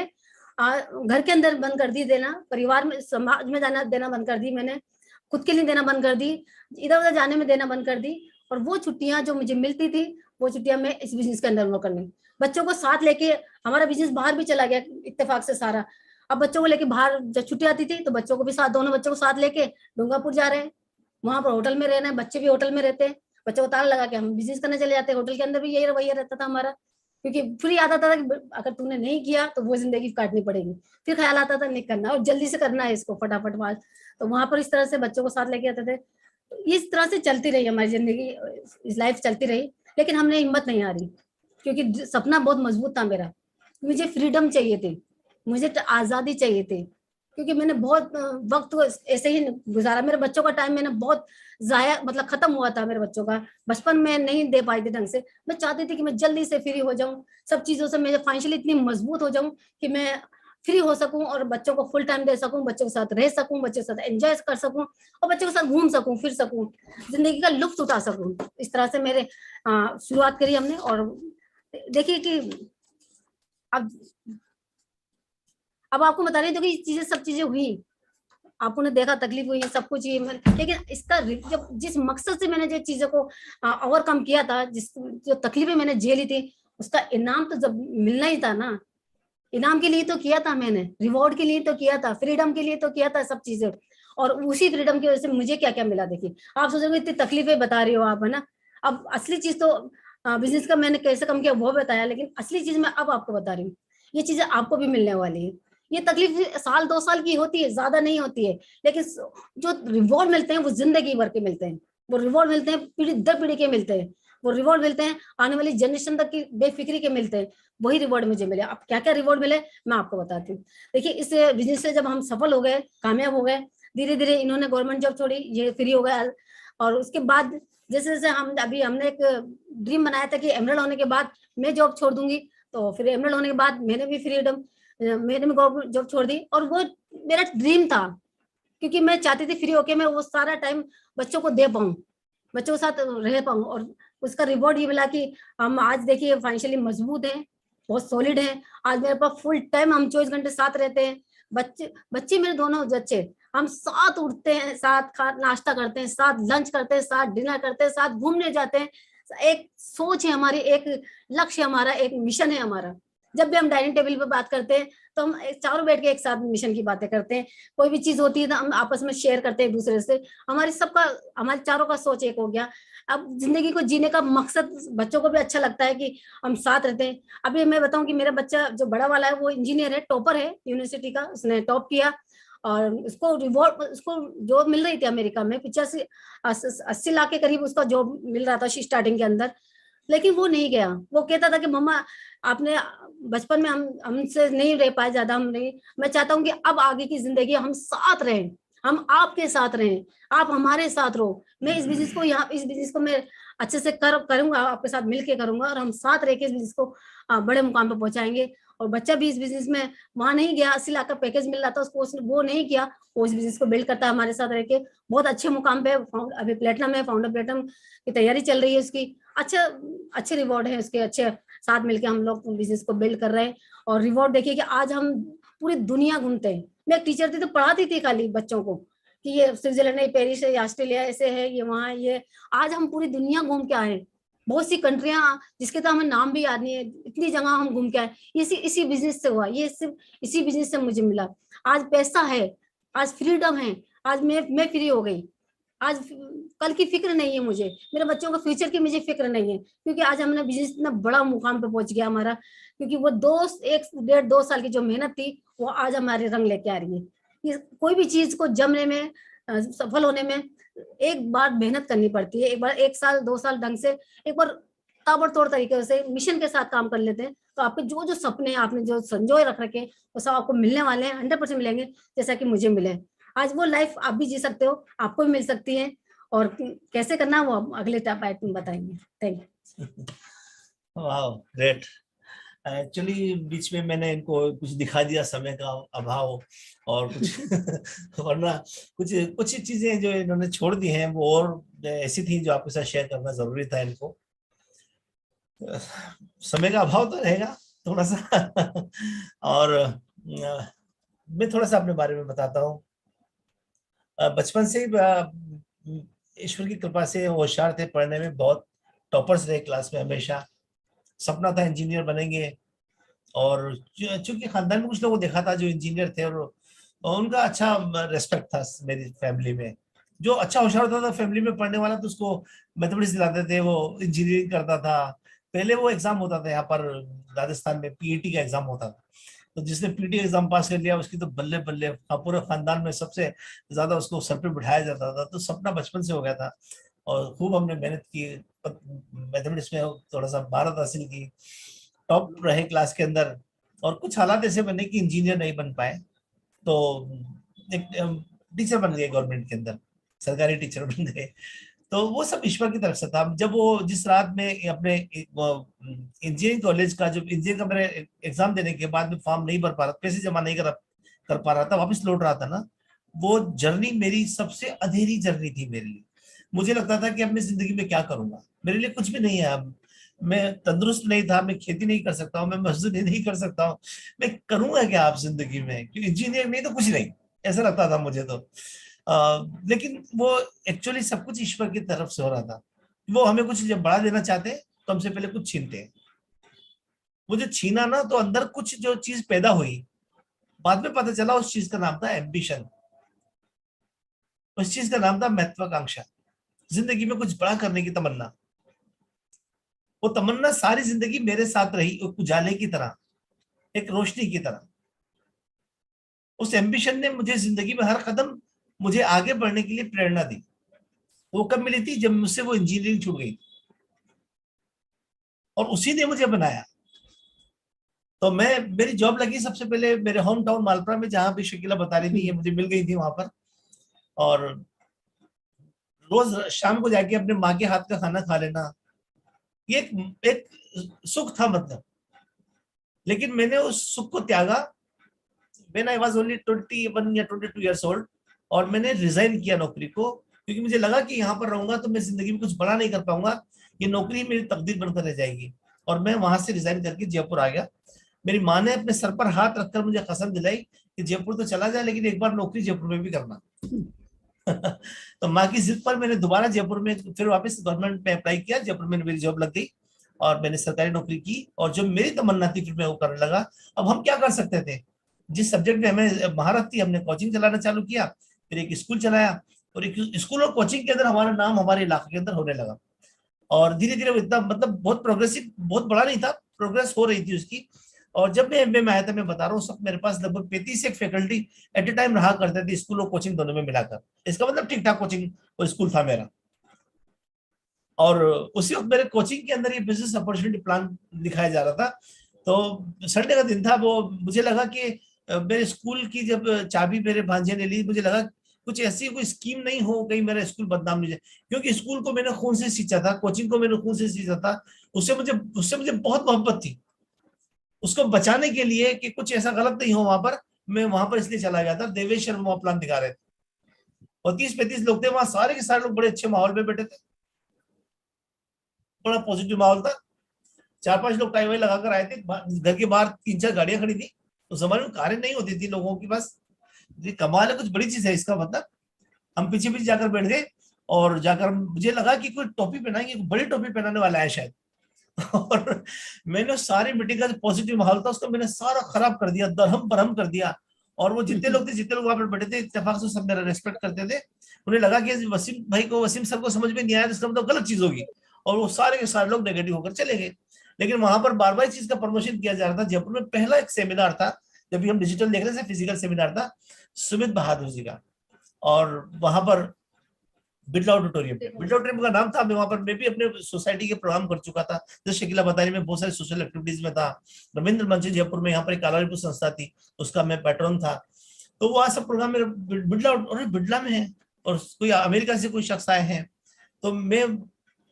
घर के अंदर बंद कर दी देना, परिवार में, समाज में देना बंद कर दी मैंने, खुद के लिए देना बंद कर दी, इधर उधर जाने में देना बंद कर दी। और वो छुट्टियां जो मुझे मिलती थी, वो छुट्टियां मैं इस बिजनेस के अंदर वो करनी, बच्चों को साथ लेके। हमारा बिजनेस बाहर भी चला गया इत्तेफाक से सारा। अब बच्चों को लेके बाहर जब छुट्टी आती थी तो बच्चों को भी साथ, दोनों बच्चों को साथ लेके डूंगापुर जा रहे हैं, वहां पर होटल में रहना है, बच्चे भी होटल में रहते हैं, बच्चों को ताला लगा के हम बिजनेस करने चले जाते हैं। होटल के अंदर भी यही रवैया रहता था हमारा, क्योंकि फिर याद आता था कि अगर तूने नहीं किया तो वो जिंदगी काटनी पड़ेगी। फिर ख्याल आता था नहीं करना, और जल्दी से करना है इसको फटाफट बात। तो वहां पर इस तरह से बच्चों को साथ लेके आते थे। तो इस तरह से चलती रही हमारी जिंदगी, इस लाइफ चलती रही। लेकिन हमने हिम्मत नहीं हारी, क्योंकि सपना बहुत मजबूत था मेरा। मुझे फ्रीडम चाहिए थी, मुझे आजादी चाहिए थी, क्योंकि मैंने बहुत वक्त ऐसे ही गुजारा। मेरे बच्चों का टाइम मैंने बहुत जाया, मतलब खत्म हुआ था मेरे बच्चों का, बचपन में नहीं दे पाई थी ढंग से। मैं चाहती थी कि मैं जल्दी से फ्री हो जाऊं, सब चीजों से मैं फाइनेंशियली इतनी मजबूत हो जाऊं कि मैं फ्री हो सकूं और बच्चों को फुल टाइम दे सकूं, बच्चों के साथ रह सकूं, बच्चों के साथ एंजॉय कर सकूं और बच्चों के साथ घूम सकूं, फिर सकूं, जिंदगी का लुत्फ उठा सकूं। इस तरह से मेरे शुरुआत करी हमने। और देखिए कि अब आपको बता रही हूँ, देखिए चीजें, सब चीजें हुई, आपने देखा तकलीफ हुई, सब कुछ ही, लेकिन इसका जब जिस मकसद से मैंने जो चीजों को ओवरकम किया था, जिस जो तकलीफें मैंने झेली थी, उसका इनाम तो जब मिलना ही था ना। इनाम के लिए तो किया था मैंने, रिवॉर्ड के लिए तो किया था, फ्रीडम के लिए तो किया था सब चीजें। और उसी फ्रीडम की वजह से मुझे क्या क्या मिला, देखिए। आप सोचोगे इतनी तकलीफें बता रही हो आप, है ना। अब असली चीज तो बिजनेस का मैंने कैसे कम किया वो बताया, लेकिन असली चीज मैं अब आपको बता रही हूँ। ये चीजें आपको भी मिलने वाली है। ये तकलीफ साल 2 साल की होती है, ज्यादा नहीं होती है, लेकिन जो रिवॉर्ड मिलते हैं वो जिंदगी भर के मिलते हैं। वो रिवॉर्ड मिलते हैं, पीढ़ी दर पीढ़ी के मिलते हैं। वो रिवॉर्ड मिलते हैं आने वाली जनरेशन तक की बेफिक्री के मिलते हैं। वही रिवॉर्ड मुझे मिले। अब क्या क्या रिवॉर्ड मिले मैं आपको बताती हूँ। देखिए, इस बिजनेस से जब हम सफल हो गए, कामयाब हो गए, धीरे धीरे इन्होंने गवर्नमेंट जॉब छोड़ी, ये फ्री हो गया। और उसके बाद जैसे जैसे हमने एक ड्रीम बनाया था कि एमरल्ड होने के बाद मैं जॉब छोड़ दूंगी, तो फिर एमरल्ड होने के बाद मैंने भी फ्रीडम, मैंने भी गवर्नमेंट जॉब छोड़ दी। और वो मेरा ड्रीम था, क्योंकि मैं चाहती थी फ्री होके मैं वो सारा टाइम बच्चों को दे पाऊँ, बच्चों के साथ रह पाऊँ। और उसका रिवॉर्ड ये मिला कि हम आज देखिए फाइनेंशियली मजबूत हैं, बहुत सॉलिड है। आज मेरे पास फुल टाइम, हम 24 घंटे साथ रहते हैं। बच्चे बच्चे मेरे दोनों बच्चे, हम साथ उठते हैं, साथ नाश्ता करते हैं, साथ लंच करते हैं, साथ डिनर करते हैं, साथ घूमने जाते हैं। एक सोच है हमारी, एक लक्ष्य हमारा, एक मिशन है हमारा। जब भी हम डाइनिंग टेबल पे बात करते हैं तो हम चारों बैठ के एक साथ मिशन की बातें करते हैं। कोई भी चीज होती है तो हम आपस में शेयर करते हैं एक दूसरे से। हमारे चारों का सोच एक हो गया। अब जिंदगी को जीने का मकसद बच्चों को भी अच्छा लगता है कि हम साथ रहते हैं। अभी मैं बताऊं कि मेरा बच्चा जो बड़ा वाला है वो इंजीनियर है, टॉपर है यूनिवर्सिटी का, उसने टॉप किया। और उसको रिवॉर्ड, उसको जॉब मिल रही थी अमेरिका में, 85-80 लाख के करीब उसका जॉब मिल रहा था स्टार्टिंग के अंदर। लेकिन वो नहीं गया। वो कहता था कि मम्मा, आपने बचपन में हमसे नहीं रह पाए ज्यादा, हम नहीं, मैं चाहता हूँ कि अब आगे की जिंदगी हम साथ रहें, हम आपके साथ रहें, आप हमारे साथ रहो। मैं इस बिजनेस को मैं अच्छे से करूंगा, आपके साथ मिलके करूंगा, और हम साथ रह के इस बिजनेस को बड़े मुकाम पर पहुंचाएंगे। और बच्चा भी इस बिजनेस में वहां नहीं गया, 80 लाख का पैकेज मिल रहा था उसको, उसने वो नहीं किया। वो इस बिजनेस को बिल्ड करता है हमारे साथ रह के, बहुत अच्छे मुकाम पे, अभी प्लेटिनम है, फाउंडर प्लेटिनम की तैयारी चल रही है उसकी। अच्छा, अच्छे रिवॉर्ड है उसके, अच्छे। साथ मिलके हम लोग बिजनेस को बिल्ड कर रहे हैं। और रिवॉर्ड देखिए कि आज हम पूरी दुनिया घूमते हैं। मैं एक टीचर थी तो पढ़ाती थी खाली बच्चों को कि ये स्विट्जरलैंड है, पेरिस है, ऑस्ट्रेलिया ऐसे है, ये वहाँ ये। आज हम पूरी दुनिया घूम के आए, बहुत सी कंट्रियां जिसके तो हमें नाम भी याद नहीं है, इतनी जगह हम घूम के आए। इसी इसी बिजनेस से हुआ, ये सिर्फ इसी बिजनेस से मुझे मिला। आज पैसा है, आज फ्रीडम है, आज मैं फ्री हो गई। आज कल की फिक्र नहीं है मुझे, मेरे बच्चों का फ्यूचर की मुझे फिक्र नहीं है, क्योंकि आज हमने बिजनेस इतना बड़ा मुकाम पे पहुंच गया हमारा। क्योंकि वो 1 डेढ़ 2 साल की जो मेहनत थी वो आज हमारे रंग लेके आ रही है। ये कोई भी चीज को जमने में, सफल होने में एक बार मेहनत करनी पड़ती है। एक बार 1 साल 2 साल ढंग से, एक बार ताबड़तोड़ तरीके से मिशन के साथ काम कर लेते हैं, तो आपके जो जो सपने आपने जो संजोए रख रखे वो सब आपको मिलने वाले हैं, 100% मिलेंगे, जैसा कि मुझे मिले। आज वो लाइफ आप भी जी सकते हो, आपको भी मिल सकती है। और कैसे करना वो अगले टाइप में बताएंगे। Thank you. वाह, ग्रेट। एक्चुअली बीच में मैंने इनको कुछ दिखा दिया, समय का अभाव और कुछ वरना कुछ कुछ चीजें जो इन्होंने छोड़ दी हैं वो और ऐसी थी जो आपके साथ शेयर करना जरूरी था इनको। समय का अभाव तो रहेगा थोड़ा सा और मैं थोड़ा सा अपने बारे में बताता हूँ। बचपन से ही ईश्वर की कृपा से होशियार थे, पढ़ने में बहुत टॉपर्स रहे क्लास में हमेशा। सपना था इंजीनियर बनेंगे। और चूंकि खानदान में कुछ लोगों को देखा था जो इंजीनियर थे और उनका अच्छा रेस्पेक्ट था मेरी फैमिली में। जो अच्छा होशियार होता था फैमिली में पढ़ने वाला तो उसको मैथमेटिक्स दिलाते थे, वो इंजीनियरिंग करता था। पहले वो एग्जाम होता था यहाँ पर राजस्थान में, पीईटी का एग्जाम होता था। तो जिसने पीटी एग्जाम पास कर लिया उसकी तो बल्ले बल्ले, पूरे खानदान में सबसे ज्यादा उसको सर पे बिठाया जाता था। तो सपना बचपन से हो गया था और खूब हमने मेहनत की, मैथमेटिक्स में थोड़ा सा महारत हासिल की, टॉप रहे क्लास के अंदर। और कुछ हालात ऐसे बने कि इंजीनियर नहीं बन पाए, तो एक टीचर बन गए गवर्नमेंट के अंदर, सरकारी टीचर बन गए। तो वो सब ईश्वर की तरफ से था। जब वो जिस रात में अपने इंजीनियरिंग कॉलेज का, जब इंजीनियरिंग का मेरे एग्जाम देने के बाद में फॉर्म नहीं भर पा रहा, पैसे जमा नहीं कर पा रहा था, वापस लौट रहा था ना, वो जर्नी मेरी सबसे अंधेरी जर्नी थी मेरे लिए। मुझे लगता था कि अब मैं जिंदगी में क्या करूंगा, मेरे लिए कुछ भी नहीं है अब। मैं तंदुरुस्त नहीं था, मैं खेती नहीं कर सकता हूँ, मैं मजदूरी नहीं कर सकता हूँ, मैं करूंगा क्या आप जिंदगी में, क्योंकि इंजीनियर नहीं तो कुछ नहीं, ऐसा लगता था मुझे तो। लेकिन वो एक्चुअली सब कुछ ईश्वर की तरफ से हो रहा था। वो हमें कुछ जब बढ़ा देना चाहते हैं तो हमसे पहले कुछ छीनते हैं। वो जो छीना ना, तो अंदर कुछ जो चीज पैदा हुई, बाद में पता चला उस चीज का नाम था एम्बिशन, उस चीज का नाम था महत्वाकांक्षा, जिंदगी में कुछ बड़ा करने की तमन्ना। वो तमन्ना सारी जिंदगी मेरे साथ रही, एक उजाले की तरह, एक रोशनी की तरह। उस एम्बिशन ने मुझे जिंदगी में हर कदम मुझे आगे बढ़ने के लिए प्रेरणा दी। वो कब मिली थी? जब मुझसे वो इंजीनियरिंग छूट गई, और उसी ने मुझे बनाया। तो मैं, मेरी जॉब लगी सबसे पहले मेरे होम टाउन मालपुरा में, जहां भी शकीला बता रही थी, ये मुझे मिल गई थी वहां पर। और रोज शाम को जाके अपने माँ के हाथ का खाना खा लेना, ये एक सुख था मतलब। लेकिन मैंने उस सुख को त्यागा। व्हेन आई वाज ओनली 21 या 22 इयर्स ओल्ड, और मैंने रिजाइन किया नौकरी को, क्योंकि मुझे लगा कि यहाँ पर रहूंगा तो मैं जिंदगी में कुछ बड़ा नहीं कर पाऊंगा, ये नौकरी मेरी तकदीर बनकर रह जाएगी। और मैं वहां से रिजाइन करके जयपुर आ गया। मेरी माँ ने अपने सर पर हाथ रखकर मुझे कसम दिलाई कि जयपुर तो चला जाए, लेकिन एक बार नौकरी जयपुर में भी करना। तो माँ की जिद पर मैंने दोबारा जयपुर में फिर वापस गवर्नमेंट में अप्लाई किया, जयपुर में मेरी जॉब लग गई और मैंने सरकारी नौकरी की। और जो मेरी तमन्ना थी फिर मैं वो करने लगा। अब हम क्या कर सकते थे? जिस सब्जेक्ट में हमें महारत थी, हमने कोचिंग चलाना चालू किया, फिर एक स्कूल चलाया, और एक स्कूल और कोचिंग के अंदर हमारा नाम हमारे इलाके के अंदर होने लगा। और धीरे धीरे इतना मतलब बहुत प्रोग्रेसिव, बहुत बड़ा नहीं था, प्रोग्रेस हो रही थी उसकी। और जब मैं एमबीए में आया था, मैं बता रहा हूँ, सब मेरे पास लगभग 35 एक फैकल्टी एट ए टाइम रहा करते थे, स्कूल और कोचिंग दोनों में मिलाकर। इसका मतलब ठीक ठाक कोचिंग और स्कूल था मेरा। और उसी वक्त मेरे कोचिंग के अंदर ये बिजनेस अपॉर्चुनिटी प्लान दिखाया जा रहा था। तो संडे का दिन था, वो मुझे लगा कि मेरे स्कूल की जब चाबी मेरे भांजे ने ली, मुझे लगा कुछ ऐसी कोई स्कीम नहीं हो, कहीं मेरा स्कूल बदनाम नहीं जाए, क्योंकि स्कूल को मैंने खून से सींचा था, कोचिंग को मैंने खून से सींचा था। उससे मुझे बहुत मोहब्बत थी। उसको बचाने के लिए कि कुछ ऐसा गलत नहीं हो वहां पर, मैं वहां पर इसलिए चला गया था। देवेश शर्मा वहां प्लान दिखा रहे थे, और 30-35 लोग थे वहां, सारे के सारे लोग बड़े अच्छे माहौल में बैठे थे, बड़ा पॉजिटिव माहौल था। 4-5 लोग टाई वाई लगाकर आए थे, घर के बाहर 3-4 गाड़ियां खड़ी थी। उस जमाने में कारें नहीं होती थी लोगों के पास। ये कमाल है, कुछ बड़ी चीज है इसका मतलब। हम पीछे पीछे जाकर बैठ गए, और जाकर मुझे लगा कि कोई टोपी पहनाएंगे, बड़ी टोपी पहनाने वाला है शायद। और मैंने सारी मीटिंग का जो पॉजिटिव माहौल था उसको मैंने सारा खराब कर दिया, दरहम बरहम कर दिया। और वो जितने लोग वहां पर बैठे थे, इत्तेफाक से सब मेरा रेस्पेक्ट करते थे। उन्हें लगा कि वसीम भाई को, वसीम सर को समझ में नहीं आया तो इसका मतलब गलत चीज होगी, और वो सारे के सारे लोग नेगेटिव होकर चले गए। लेकिन वहां पर बार बार चीज का प्रमोशन किया जा रहा था। जयपुर में पहला एक सेमिनार था, जब भी हम डिजिटल देख रहे थे, फिजिकल सेमिनार था सुमित बहादुर जी का। और वहां पर बिरला ऑडिटोरियम पे, बिरला ऑडिटोरियम का नाम था। मैं वहां पर, मैं भी अपने सोसाइटी के प्रोग्राम कर चुका था, जैसे शकीला बता रही, मैं बहुत सारे सोशल एक्टिविटीज में था। रविंद्र मंच जयपुर में, यहाँ पर एक कालारीपुर संस्था थी, उसका मैं पैट्रन था। तो वहाँ सब प्रोग्राम मेरे बिरला, और बिरला में है, और कोई अमेरिका से कोई शख्स आए हैं। तो मैं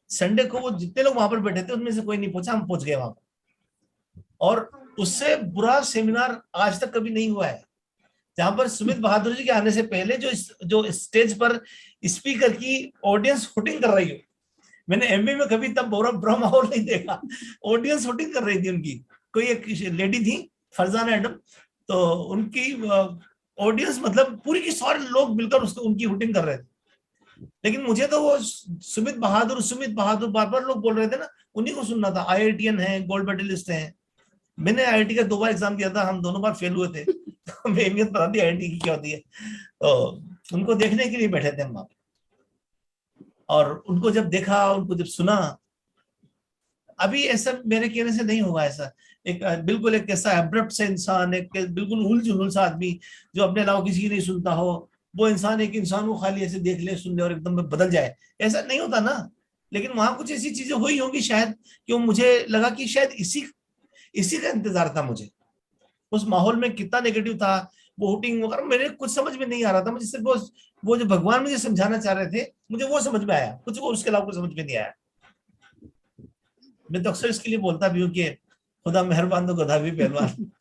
संडे को, वो जितने लोग वहां पर बैठे थे उनमें से कोई नहीं पहुंचा, हम पहुंच गए वहां पर। और उससे बुरा सेमिनार आज तक कभी नहीं हुआ है, जहां पर सुमित बहादुर जी के आने से पहले जो स्टेज पर स्पीकर की ऑडियंस हुटिंग कर रही हो। मैंने एमबी में कभी तब बुरा माहौल नहीं देखा। ऑडियंस हुटिंग कर रही थी उनकी। कोई एक लेडी थी, फरजाना एडम, तो उनकी ऑडियंस मतलब पूरी की सारे लोग मिलकर उसको, उनकी हुटिंग कर रहे थे। लेकिन मुझे तो वो सुमित बहादुर बार बार लोग बोल रहे थे ना, उन्हीं को सुनना था। आईआईटीएन है, गोल्ड मेडलिस्ट है। मैंने आईआईटी का 2 बार एग्जाम दिया था, हम दोनों बार फेल हुए थे। तो हमें अहमियत पता थी आईआईटी की क्या होती है। तो उनको देखने के लिए बैठे थे हम वहां पे, और उनको जब देखा, उनको जब सुना, अभी ऐसा मेरे कहने से नहीं होगा ऐसा। एक बिल्कुल एक ऐसा एब्रप्ट से इंसान, एक बिल्कुल उल जुलूल सा आदमी, जो अपने अलावा किसी की नहीं सुनता हो, वो इंसान एक इंसान को खाली ऐसे देख ले, सुन ले और एकदम बदल जाए, ऐसा नहीं होता ना। लेकिन वहां कुछ ऐसी चीजें हुई होंगी शायद, कि मुझे लगा कि शायद इसी का इंतजार था मुझे। उस माहौल में कितना नेगेटिव था, वो हुटिंग वगैरह मेरे कुछ समझ में नहीं आ रहा था मुझे। सिर्फ वो जो भगवान मुझे समझाना चाह रहे थे, मुझे वो समझ में आया, कुछ वो उसके अलावा कुछ समझ में नहीं आया। मैं तो अक्सर इसके लिए बोलता भी हूँ कि खुदा मेहरबान तो गधा भी पहलवान।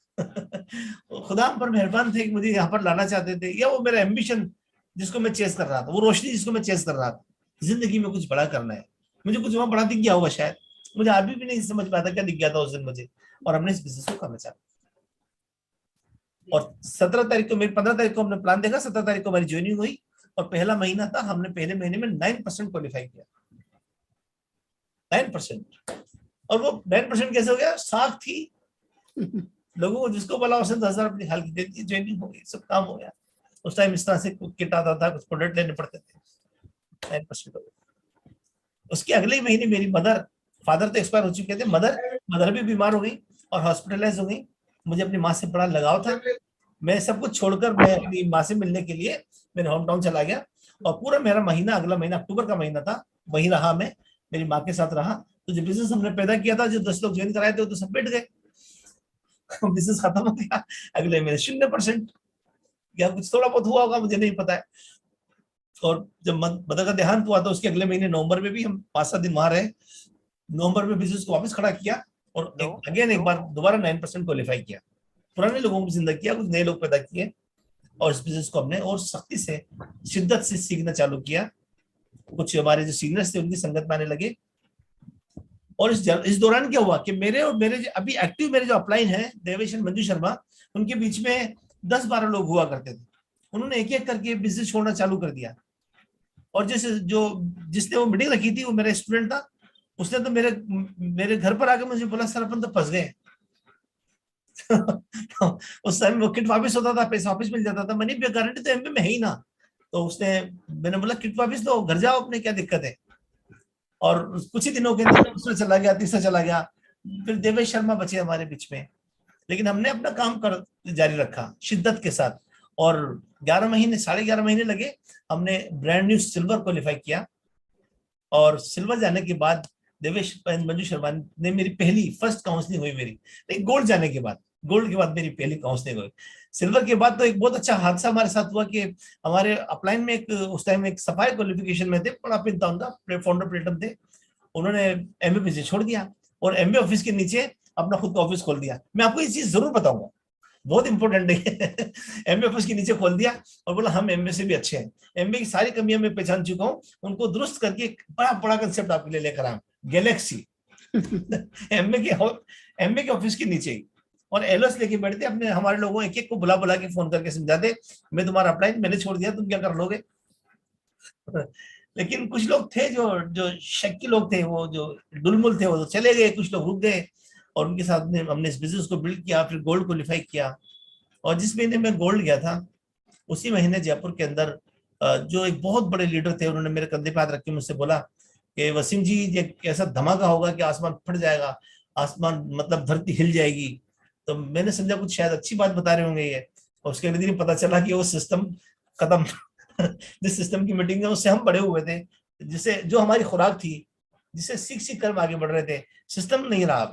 खुदा हम पर मेहरबान थे कि मुझे यहाँ पर लाना चाहते थे, या वो मेरा एम्बिशन जिसको मैं चेस कर रहा था, वो रोशनी जिसको मैं चेस कर रहा था, जिंदगी में कुछ बड़ा करना है। मुझे कुछ वहां बड़ा दिख गया होगा शायद, मुझे अभी भी नहीं समझ पाया था क्या दिख गया था उस दिन मुझे, और हमने इस बिजनेस को करना चाहा। और 17 तारीख को, मेरी 15 तारीख को हमने प्लान देखा, 17 तारीख को हमारी ज्वाइनिंग हुई, और पहला महीना था, हमने पहले महीने में 9% क्वालिफाई किया, 9%। और वो 9% कैसे हो गया? साख थी लोगों को, जिसको बोला उसने 10,000 अपनी हाल की दे दी, ज्वाइनिंग हो गई, सब काम हो गया। उस टाइम इस तरह से किट आता था, कुछ प्रोडक्ट लेने पड़ते थे, 9% हो गया। उसके अगले ही महीने मेरी मदर, फादर तो एक्सपायर हो चुके थे, मदर भी बीमार हो गई और हॉस्पिटलाइज हो गई। मुझे अपनी माँ से बड़ा लगाव था, मैं सब कुछ छोड़कर मैं अपनी माँ से मिलने के लिए मेरे होम टाउन चला गया, और पूरा मेरा महीना, अगला महीना अक्टूबर का महीना था, वहीं रहा मैं, मेरी माँ के साथ रहा। तो जो बिजनेस हमने पैदा किया था, जो 10 लोग ज्वाइन कराए थे, वो तो सब बैठ गए, बिजनेस खत्म हो गया। अगले महीने 0%, या कुछ थोड़ा बहुत हुआ होगा, मुझे नहीं पता है। और जब मदर का देहांत हुआ तो उसके अगले महीने नवंबर में भी हम 5-7 दिन वहां रहे। नवंबर में बिजनेस को वापस खड़ा किया, और अगेन एक बार दोबारा 9% क्वालिफाई किया। पुराने लोगों की जिंदगी किया, कुछ नए लोग पैदा किए, और इस बिजनेस को हमने और सख्ती से, शिद्दत से सीखना चालू किया। कुछ हमारे जो सीनियर्स थे उनकी संगत में आने लगे। और इस दौरान क्या हुआ कि मेरे और मेरे अभी एक्टिव मेरे जो अपलाइन है, देवेश और मंजू शर्मा, उनके बीच में 10-12 लोग हुआ करते थे। उन्होंने एक एक करके बिजनेस छोड़ना चालू कर दिया। और जिसने वो मीटिंग रखी थी, वो मेरा स्टूडेंट था, उसने तो मेरे घर पर आकर मुझे बोला, सर अपन तो फंस गए। उस टाइम वो किट वापस होता था, पैसा वापस मिल जाता था, मनी पे गारंटी तो एमपी में है ही ना। तो मैंने बोला किट वापस लो, घर जाओ अपने, क्या दिक्कत है। और कुछ ही दिनों के अंदर दूसरा चला गया, तीसरा चला गया, फिर देवेश शर्मा बचे हमारे बीच में। लेकिन हमने अपना काम जारी रखा शिद्दत के साथ, और 11 महीने, 11.5 महीने लगे, हमने ब्रांड न्यू सिल्वर क्वालिफाई किया। और सिल्वर जाने के बाद देवेश मंजू शर्मा ने मेरी पहली फर्स्ट काउंसलिंग हुई मेरी, लेकिन गोल्ड के बाद मेरी पहली काउंसलिंग हुई। सिल्वर के बाद तो एक बहुत अच्छा हादसा हमारे साथ हुआ कि हमारे अपलाइन में उस टाइम एक सफाई क्वालिफिकेशन में थे, बड़ा पिन था उनका, फाउंडर प्लेटम थे, उन्होंने एमबी से छोड़ दिया और एमबी ऑफिस के नीचे अपना खुद का ऑफिस खोल दिया। मैं आपको ये चीज जरूर बताऊंगा, बहुत इंपॉर्टेंट है। एमबी ऑफिस के नीचे खोल दिया और बोला हम एमबी से भी अच्छे हैं, एमबी की सारी कमियां मैं पहचान चुका हूँ, उनको दुरुस्त करके बड़ा बड़ा कंसेप्ट आपके लिए लेकर आया, गैलेक्सी। एमबी के ऑफिस के नीचे ही, और एलओएस लेके बैठते अपने, हमारे लोगों एक एक को बुला बुला के फोन करके समझाते, मैं तुम्हारा अप्लाई मैंने छोड़ दिया, तुम क्या कर लोगे। लेकिन कुछ लोग थे जो जो शक्की लोग थे, वो जो डुलमुल थे, वो तो चले गए, कुछ लोग रुक गए, और उनके साथ में हमने इस बिजनेस को बिल्ड किया, फिर गोल्ड क्वालिफाई किया। और जिस महीने में गोल्ड गया था, उसी महीने जयपुर के अंदर जो एक बहुत बड़े लीडर थे, उन्होंने मेरे कंधे पे हाथ रख के मुझसे बोला कि वसीम जी, ये कैसा धमाका होगा कि आसमान फट जाएगा, आसमान मतलब धरती हिल जाएगी। तो मैंने समझा कुछ शायद अच्छी बात बता रहे होंगे ये, और उसके अगले दिन पता चला कि वो सिस्टम खत्म। जिस सिस्टम की मीटिंग है उससे हम बड़े हुए थे, जिसे जो हमारी खुराक थी, जिसे सीख सीख कर आगे बढ़ रहे थे, सिस्टम नहीं रहा।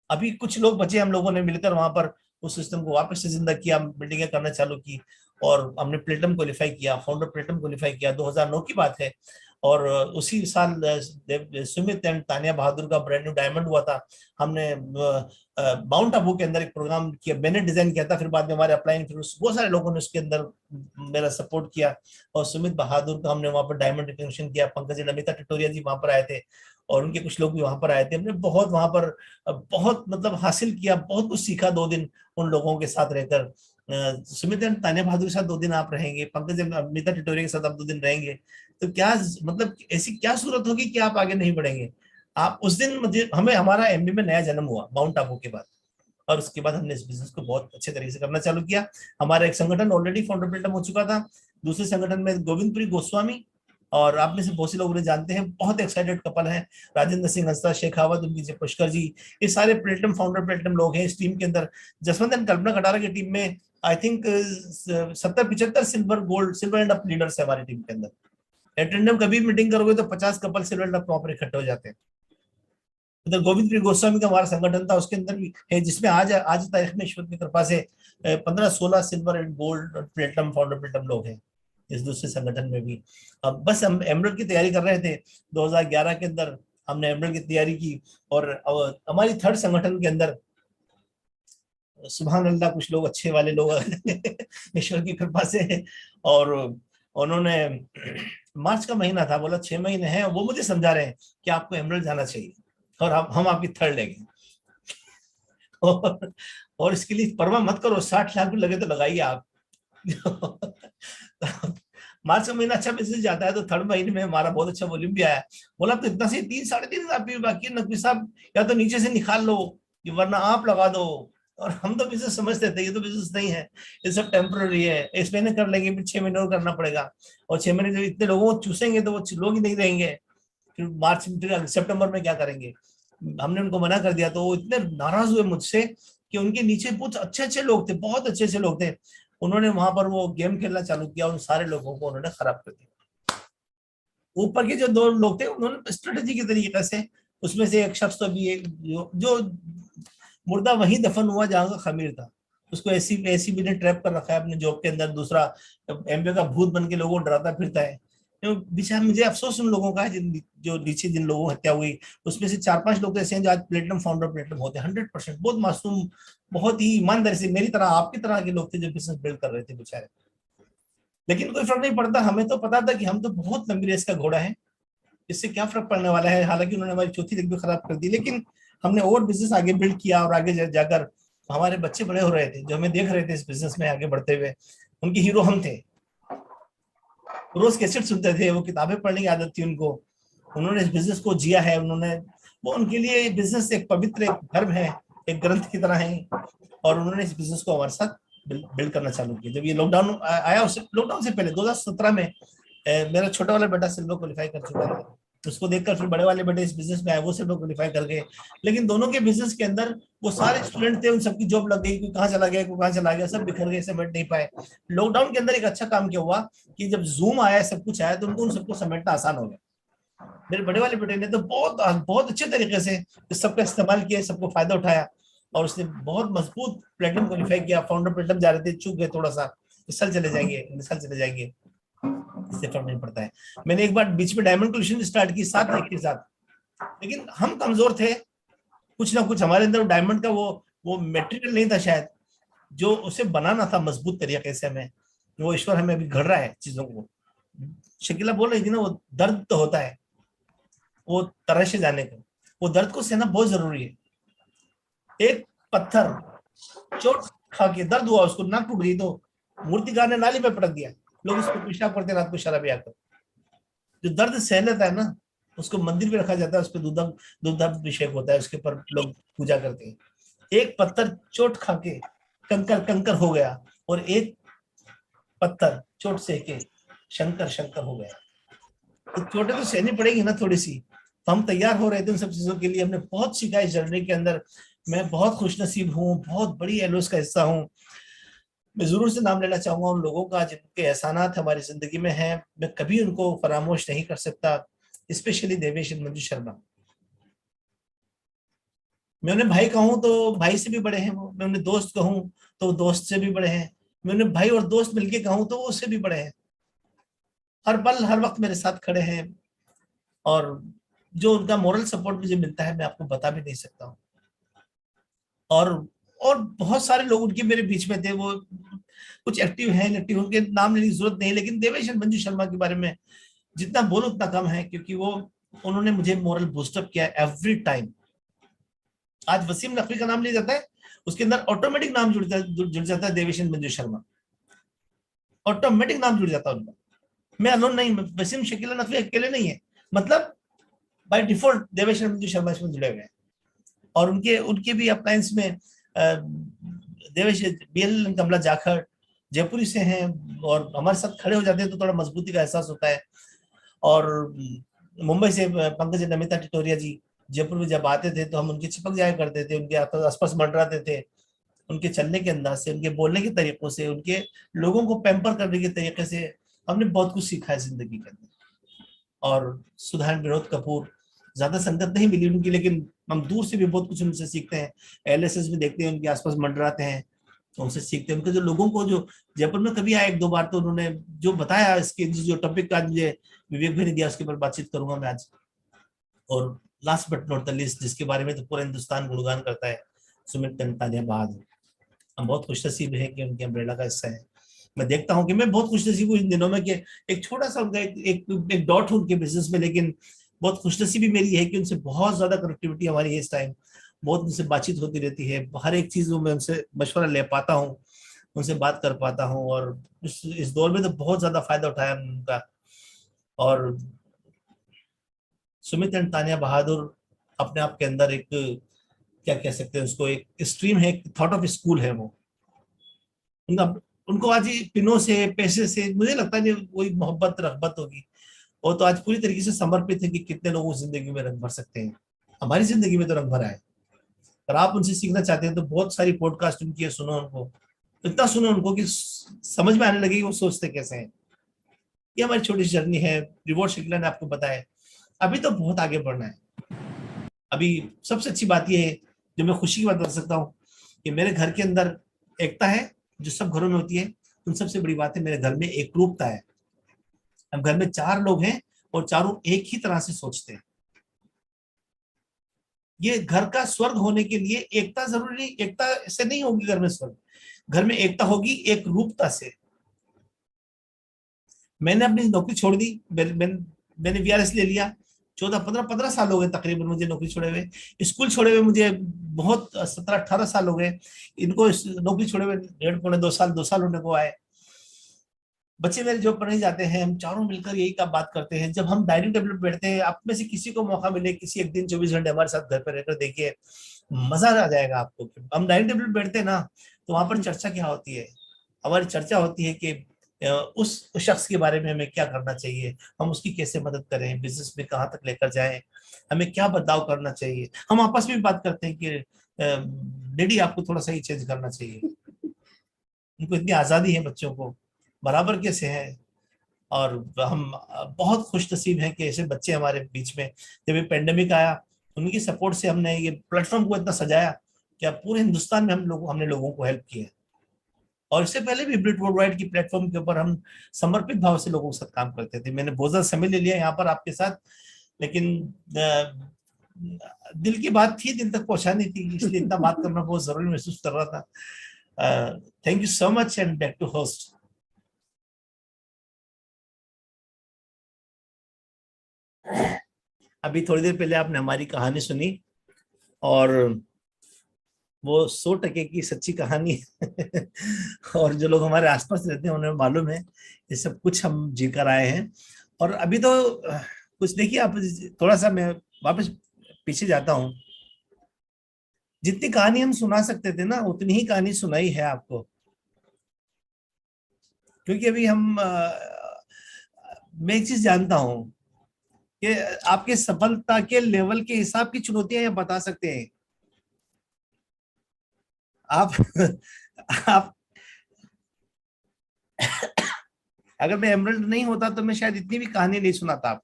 अभी कुछ लोग बचे, हम लोगों ने मिलकर वहां पर उस सिस्टम को वापस से जिंदा किया, बिल्डिंगें करना चालू की, और हमने प्लेटम क्वालिफाई किया, फाउंडर प्लेटम क्वालिफाई किया, 2009 की बात है। और उसी साल सुमित एंड तानिया बहादुर का ब्रांड न्यू डायमंड हुआ था। हमने माउंट आबू के अंदर एक प्रोग्राम किया, मैंने डिजाइन किया था, फिर बाद में हमारे अप्लाइन, फिर बहुत सारे लोगों ने उसके अंदर मेरा सपोर्ट किया, और सुमित बहादुर का हमने वहां पर डायमंड रिकग्निशन किया। पंकज नमिता टिटोरिया जी वहां पर आए थे, और उनके कुछ लोग भी वहां पर आए थे। हमने बहुत वहां पर बहुत मतलब हासिल किया, बहुत कुछ सीखा 2 दिन उन लोगों के साथ रहकर। सुमित एंड तानिया बहादुर के साथ 2 दिन आप रहेंगे, पंकज अमिता टिटोरिया के साथ आप 2 दिन रहेंगे, तो क्या मतलब ऐसी क्या सूरत होगी कि आप आगे नहीं बढ़ेंगे। आप उस दिन मुझे हमें हमारा एमबी में नया जन्म हुआ माउंट आबू के बाद, और उसके बाद हमने इस बिजनेस को बहुत अच्छे तरीके से करना चालू किया। हमारा एक संगठन ऑलरेडी फाउंडर बिल्डअप हो चुका था, दूसरे संगठन में गोविंदपुरी गोस्वामी, और आप में से बहुत से लोग उन्हें जानते हैं, बहुत एक्साइटेड कपल हैं, राजेंद्र सिंह हंसदा, शेखावत, उनकी पुष्कर जी, ये सारे प्लेटम फाउंडर प्लेटम लोग हैं इस टीम के अंदर। जसवंत एंड कल्पना कटारा की टीम में I think 70-75 silver and up leaders है हमारी टीम के अंदर। एटेंडम कभी मीटिंग करोगे तो 50 कपल सिल्वर एंड अप वहां इकट्ठे हो जाते हैं। तो गोविंद गोस्वामी का हमारा संगठन था, उसके अंदर भी है, जिसमें आज तारीख में ईश्वर की कृपा से 15-16 सिल्वर एंड गोल्ड प्लेटम फाउंडर प्लेटम लोग हैं। इस दूसरे संगठन में भी। अब बस हम एमरल्ड की तैयारी कर रहे थे 2011 के अंदर, हमने एमरल्ड की तैयारी की, और हमारी थर्ड संगठन के अंदर सुभान अल्लाह कुछ लोग अच्छे वाले लोग ईश्वर की कृपा से, और उन्होंने, मार्च का महीना था, बोला 6 महीने हैं, वो मुझे समझा रहे हैं कि आपको एमरल्ड जाना चाहिए और हम आपकी थर्ड लेंगे और इसके लिए परवाह मत करो, 60 लाख भी लगे तो लगाइए आप। मार्च का महीना अच्छा बिजनेस जाता है, तो थर्ड महीने में हमारा बहुत अच्छा वॉल्यूम भी आया। बोला तो इतना से 3-3.5 हजार बाकी नकवी साहब, या तो नीचे से निकाल लो वरना आप लगा दो। और हम तो बिजनेस समझते थे, ये तो बिजनेस नहीं है, ये सब टेम्पररी है, इस महीने कर लेंगे, फिर 6 महीने और करना पड़ेगा, और 6 महीने जब इतने लोगों को चूसेंगे तो वो लोग ही नहीं रहेंगे, फिर मार्च फिर सितंबर में क्या करेंगे। हमने उनको मना कर दिया, तो वो इतने नाराज हुए मुझसे कि उनके नीचे कुछ अच्छे अच्छे लोग थे, बहुत अच्छे अच्छे लोग थे, उन्होंने वहां पर वो गेम खेलना चालू किया, उन सारे लोगों को उन्होंने खराब कर दिया। ऊपर के जो 2 लोग थे उन्होंने स्ट्रेटेजी के तरीके से, उसमें से एक शख्स तो अभी जो मुर्दा वहीं दफन हुआ जहां का खमीर था, उसको ऐसी ऐसी भी ने ट्रैप कर रखा है अपने जॉब के अंदर, दूसरा एमबीए का भूत बन के लोगों को डराता फिरता है। तो बेचारा मुझे अफसोस उन लोगों का है जो नीचे जिन लोगों की हत्या हुई, उसमें से 4-5 लोग तो ऐसे हैं जो आज प्लेटिनम फाउंडर प्लेटिनम होते हैं 100%, बहुत मासूम, बहुत ही ईमानदारी से, मेरी तरह आपकी तरह के लोग थे जो बिजनेस बिल्ड कर रहे थे बेचारे। लेकिन कोई फर्क नहीं पड़ता, हमें तो पता था कि हम तो बहुत लंबी रेस का घोड़ा है, इससे क्या फर्क पड़ने वाला है। हालांकि उन्होंने हमारी चौथी लीग भी खराब कर दी, लेकिन हमने और बिजनेस आगे बिल्ड किया, और आगे जाकर हमारे बच्चे बड़े हो रहे थे जो हमें देख रहे थे इस बिजनेस में आगे बढ़ते हुए, उनके हीरो हम थे। रोज कैसेट सुनते थे, वो किताबें पढ़ने की आदत थी उनको, उन्होंने इस बिजनेस को जिया है, उन्होंने, वो उनके लिए बिजनेस एक पवित्र, एक धर्म है, एक ग्रंथ की तरह है, और उन्होंने इस बिजनेस को हमारे साथ बिल्ड करना चालू किया। जब ये लॉकडाउन आया, उससे लॉकडाउन से पहले 2017 में मेरा छोटा वाला बेटा सिल्वर क्वालिफाई कर चुका था, उसको देखकर फिर बड़े वाले बेटे इस बिजनेस में आए, वो सिल्वर क्वालिफाई कर गए। लेकिन दोनों के बिजनेस के अंदर वो सारे स्टूडेंट थे, उन सबकी जॉब लग गई, कोई कहाँ चला गया, कोई कहाँ चला गया, सब बिखर गए, समेट नहीं पाए। लॉकडाउन के अंदर एक अच्छा काम क्या हुआ कि जब जूम आया, सब कुछ आया, तो उनको उन सबको समेटना आसान हो गया। मेरे बड़े वाले बेटे ने तो बहुत बहुत अच्छे तरीके से इस सबका इस्तेमाल किया, सबको फायदा उठाया, और उसने बहुत मजबूत प्लेटिनम क्वालिफाई किया। फाउंडर प्लेटिनम जा रहे थे, चूक गए थोड़ा सा, इस साल चले जाएंगे, इस साल चले जाएंगे, इससे फर्क नहीं पड़ता है। मैंने एक बार बीच में डायमंड कलेक्शन स्टार्ट की 7 लाख के साथ, लेकिन हम कमजोर थे, कुछ ना कुछ हमारे अंदर डायमंड का वो मेटेरियल नहीं था शायद, जो उसे बनाना था मजबूत तरीके से हमें, वो ईश्वर हमें अभी घड़ रहा है चीजों को। शकीला बोल रही थी ना, वो दर्द तो होता है, वो तराशे जाने का, वो दर्द को सहना बहुत जरूरी है। एक पत्थर चोट खा के दर्द हुआ, उसको नाक टूट गई, तो मूर्तिकार ने नाली पे पटक दिया, लोग उसको पेशाब करते रात को शराबी आकर। जो दर्द सह लेता है ना, उसको मंदिर पे रखा जाता है, उस पर दुग्धाभिषेक होता है, उसके ऊपर लोग पूजा करते हैं। एक पत्थर चोट खा के कंकर कंकर हो गया, और एक पत्थर चोट सह के शंकर शंकर हो गया। तो चोटें तो सहनी पड़ेगी ना थोड़ी सी, तो हम तैयार हो रहे थे उन सब चीजों के लिए। हमने बहुत सीखा इस जर्नी के अंदर, मैं बहुत खुशनसीब हूँ, बहुत बड़ी एलोस का हिस्सा हूँ। मैं जरूर से नाम लेना चाहूंगा उन लोगों का जिनके एहसानात हमारी जिंदगी में हैं, मैं कभी उनको फरामोश नहीं कर सकता, स्पेशली देवेश मंजू शर्मा। मैं उन्हें भाई कहूँ तो भाई से भी बड़े हैं वो, मैं उन्हें दोस्त कहूँ तो दोस्त से भी बड़े हैं, मैं उन्हें भाई और दोस्त मिलके कहूँ तो वो उससे भी बड़े हैं। हर पल हर वक्त मेरे साथ खड़े हैं, और जो उनका मोरल सपोर्ट मुझे मिलता है मैं आपको बता भी नहीं सकता हूँ। और और बहुत सारे लोग उनके मेरे बीच में थे, वो कुछ एक्टिव हैं, इनएक्टिव, उनके नाम लेने की जरूरत नहीं, लेकिन देवेश मंजू शर्मा के बारे में जितना बोलो उतना कम है, क्योंकि वो, उन्होंने मुझे मोरल बूस्टअप किया एवरी टाइम। आज वसीम नकवी का नाम लिया जाता है, उसके अंदर ऑटोमेटिक नाम जुड़ जाता है देवेश मंजू शर्मा, ऑटोमेटिक नाम जुड़ जाता है उनका। मैं अलोन नहीं, वसीम शकीला नकवी अकेले नहीं है, मतलब बाय डिफॉल्ट देवेश मंजू शर्मा इसमें जुड़े हुए हैं। और उनके उनके भी अपलायंस में देवेश बीएल कमला जाखड़ जयपुरी से हैं, और हमारे साथ खड़े हो जाते हैं तो थोड़ा मजबूती का एहसास होता है। और मुंबई से पंकज नमिता टिटोरिया जी जयपुर में जब आते थे तो हम उनके चिपक जाया करते थे, उनके आसपास मंडराते थे, उनके चलने के अंदाज से, उनके बोलने के तरीकों से, उनके लोगों को पैम्पर करने के तरीके से हमने बहुत कुछ सीखा है जिंदगी के अंदर। और सुधान विनोद कपूर, ज्यादा संगत नहीं मिली उनकी, लेकिन हम दूर से भी बहुत कुछ उनसे सीखते हैं, एलएसएस में देखते हैं उनके आसपास मंडराते हैं, तो उनसे सीखते हैं। उनके जो लोगों को जो जयपुर में कभी आए 1-2 बार, तो उन्होंने जो बताया, इसके जो टॉपिक आज मुझे विवेक भाई ने दिया, उसके ऊपर बातचीत करूंगा मैं आज। और last but not the list, जिसके बारे में तो पूरा हिंदुस्तान गुणगान करता है, सुमित तानिया बहादुर। हम बहुत खुशनसीब हैं कि उनके अम्ब्रेला का हिस्सा है। मैं देखता हूँ कि मैं बहुत खुशनसीब हूँ इन दिनों में कि एक छोटा सा उनका एक डॉट उनके बिजनेस में, लेकिन बहुत खुशनसीबी मेरी है कि उनसे बहुत ज्यादा कनेक्टिविटी हमारी है इस टाइम। बहुत उनसे बातचीत होती रहती है, हर एक चीज में उनसे मशवरा ले पाता हूँ, उनसे बात कर पाता हूँ। और इस दौर में तो बहुत ज्यादा फायदा उठाया हमने उनका। और सुमित एंड तानिया बहादुर अपने आप के अंदर एक, क्या कह सकते हैं उसको, एक स्ट्रीम है, एक थॉट ऑफ स्कूल है वो उनका। उनको आज ही पिनों से, पैसे से मुझे लगता नहीं कोई मोहब्बत रगबत होगी। वो तो आज पूरी तरीके से समर्पित है कि कितने लोगों की जिंदगी में रंग भर सकते हैं। हमारी जिंदगी में तो रंग भरा है। अगर आप उनसे सीखना चाहते हैं तो बहुत सारी पॉडकास्ट उनकी है, सुनो उनको, इतना सुनो उनको कि समझ में आने लगी वो सोचते कैसे हैं। ये हमारी छोटी सी जर्नी है। रिवॉर्ड शिकला ने आपको बताया, अभी तो बहुत आगे बढ़ना है। अभी सबसे अच्छी बात यह है, जो मैं खुशी की बात बता सकता हूँ, कि मेरे घर के अंदर एकता है, जो सब घरों में होती है। उन सबसे बड़ी बात है, मेरे घर में एकरूपता है। हम घर में 4 लोग हैं और चारों एक ही तरह से सोचते हैं। ये घर का स्वर्ग होने के लिए एकता जरूरी नहीं, एकता से नहीं होगी घर में स्वर्ग। घर में एकता होगी एक रूपता से। मैंने अपनी नौकरी छोड़ दी, मैंने वीआरएस ले लिया। 14-15 साल हो गए तकरीबन मुझे नौकरी छोड़े हुए। स्कूल छोड़े हुए मुझे बहुत 17-18 साल हो गए। इनको नौकरी छोड़े हुए 1.5-2 साल होने को आए। बच्चे मेरे जो पढ़ने जाते हैं, हम चारों मिलकर यही का बात करते हैं। जब हम डाइनिंग टेबल पर बैठते हैं, आप में से किसी को मौका मिले, किसी एक दिन 24 घंटे हमारे साथ घर पर रहकर देखिए, मजा आ जाएगा आपको। हम डाइनिंग टेबल पर बैठते हैं ना, तो वहां पर चर्चा क्या होती है? हमारी चर्चा होती है कि उस शख्स के बारे में हमें क्या करना चाहिए, हम उसकी कैसे मदद करें, बिजनेस में कहाँ तक लेकर जाएं, हमें क्या बदलाव करना चाहिए। हम आपस में भी बात करते हैं कि डैडी आपको थोड़ा सा ही चेंज करना चाहिए। उनको इतनी आज़ादी है, बच्चों को बराबर कैसे है। और हम बहुत खुश नसीब हैं कि ऐसे बच्चे हमारे बीच में। जब ये पेंडेमिक आया, उनकी सपोर्ट से हमने ये प्लेटफॉर्म को इतना सजाया कि अब पूरे हिंदुस्तान में हमने लोगों को हेल्प किया। और इससे पहले भी ब्रिट वर्ल्ड वाइड की प्लेटफॉर्म के ऊपर हम समर्पित भाव से लोगों के साथ काम करते थे। मैंने बहुत ज्यादा समय ले लिया यहाँ पर आपके साथ, लेकिन दिल की बात थी, दिल तक पहुंचानी थी, इसलिए इतना बात करना बहुत जरूरी महसूस कर रहा था। Thank you so much and back to host. अभी थोड़ी देर पहले आपने हमारी कहानी सुनी, और वो 100% की सच्ची कहानी है। और जो लोग हमारे आसपास रहते हैं उन्हें मालूम है ये सब कुछ हम जी कर आए हैं। और अभी तो कुछ देखिए आप, थोड़ा सा मैं वापस पीछे जाता हूँ। जितनी कहानी हम सुना सकते थे ना, उतनी ही कहानी सुनाई है आपको। क्योंकि अभी मैं एक चीज जानता हूँ कि आपके सफलता के लेवल के हिसाब की चुनौतियां ये बता सकते हैं आप। आप, अगर मैं एमरल्ड नहीं होता तो मैं शायद इतनी भी कहानी नहीं सुनाता आप।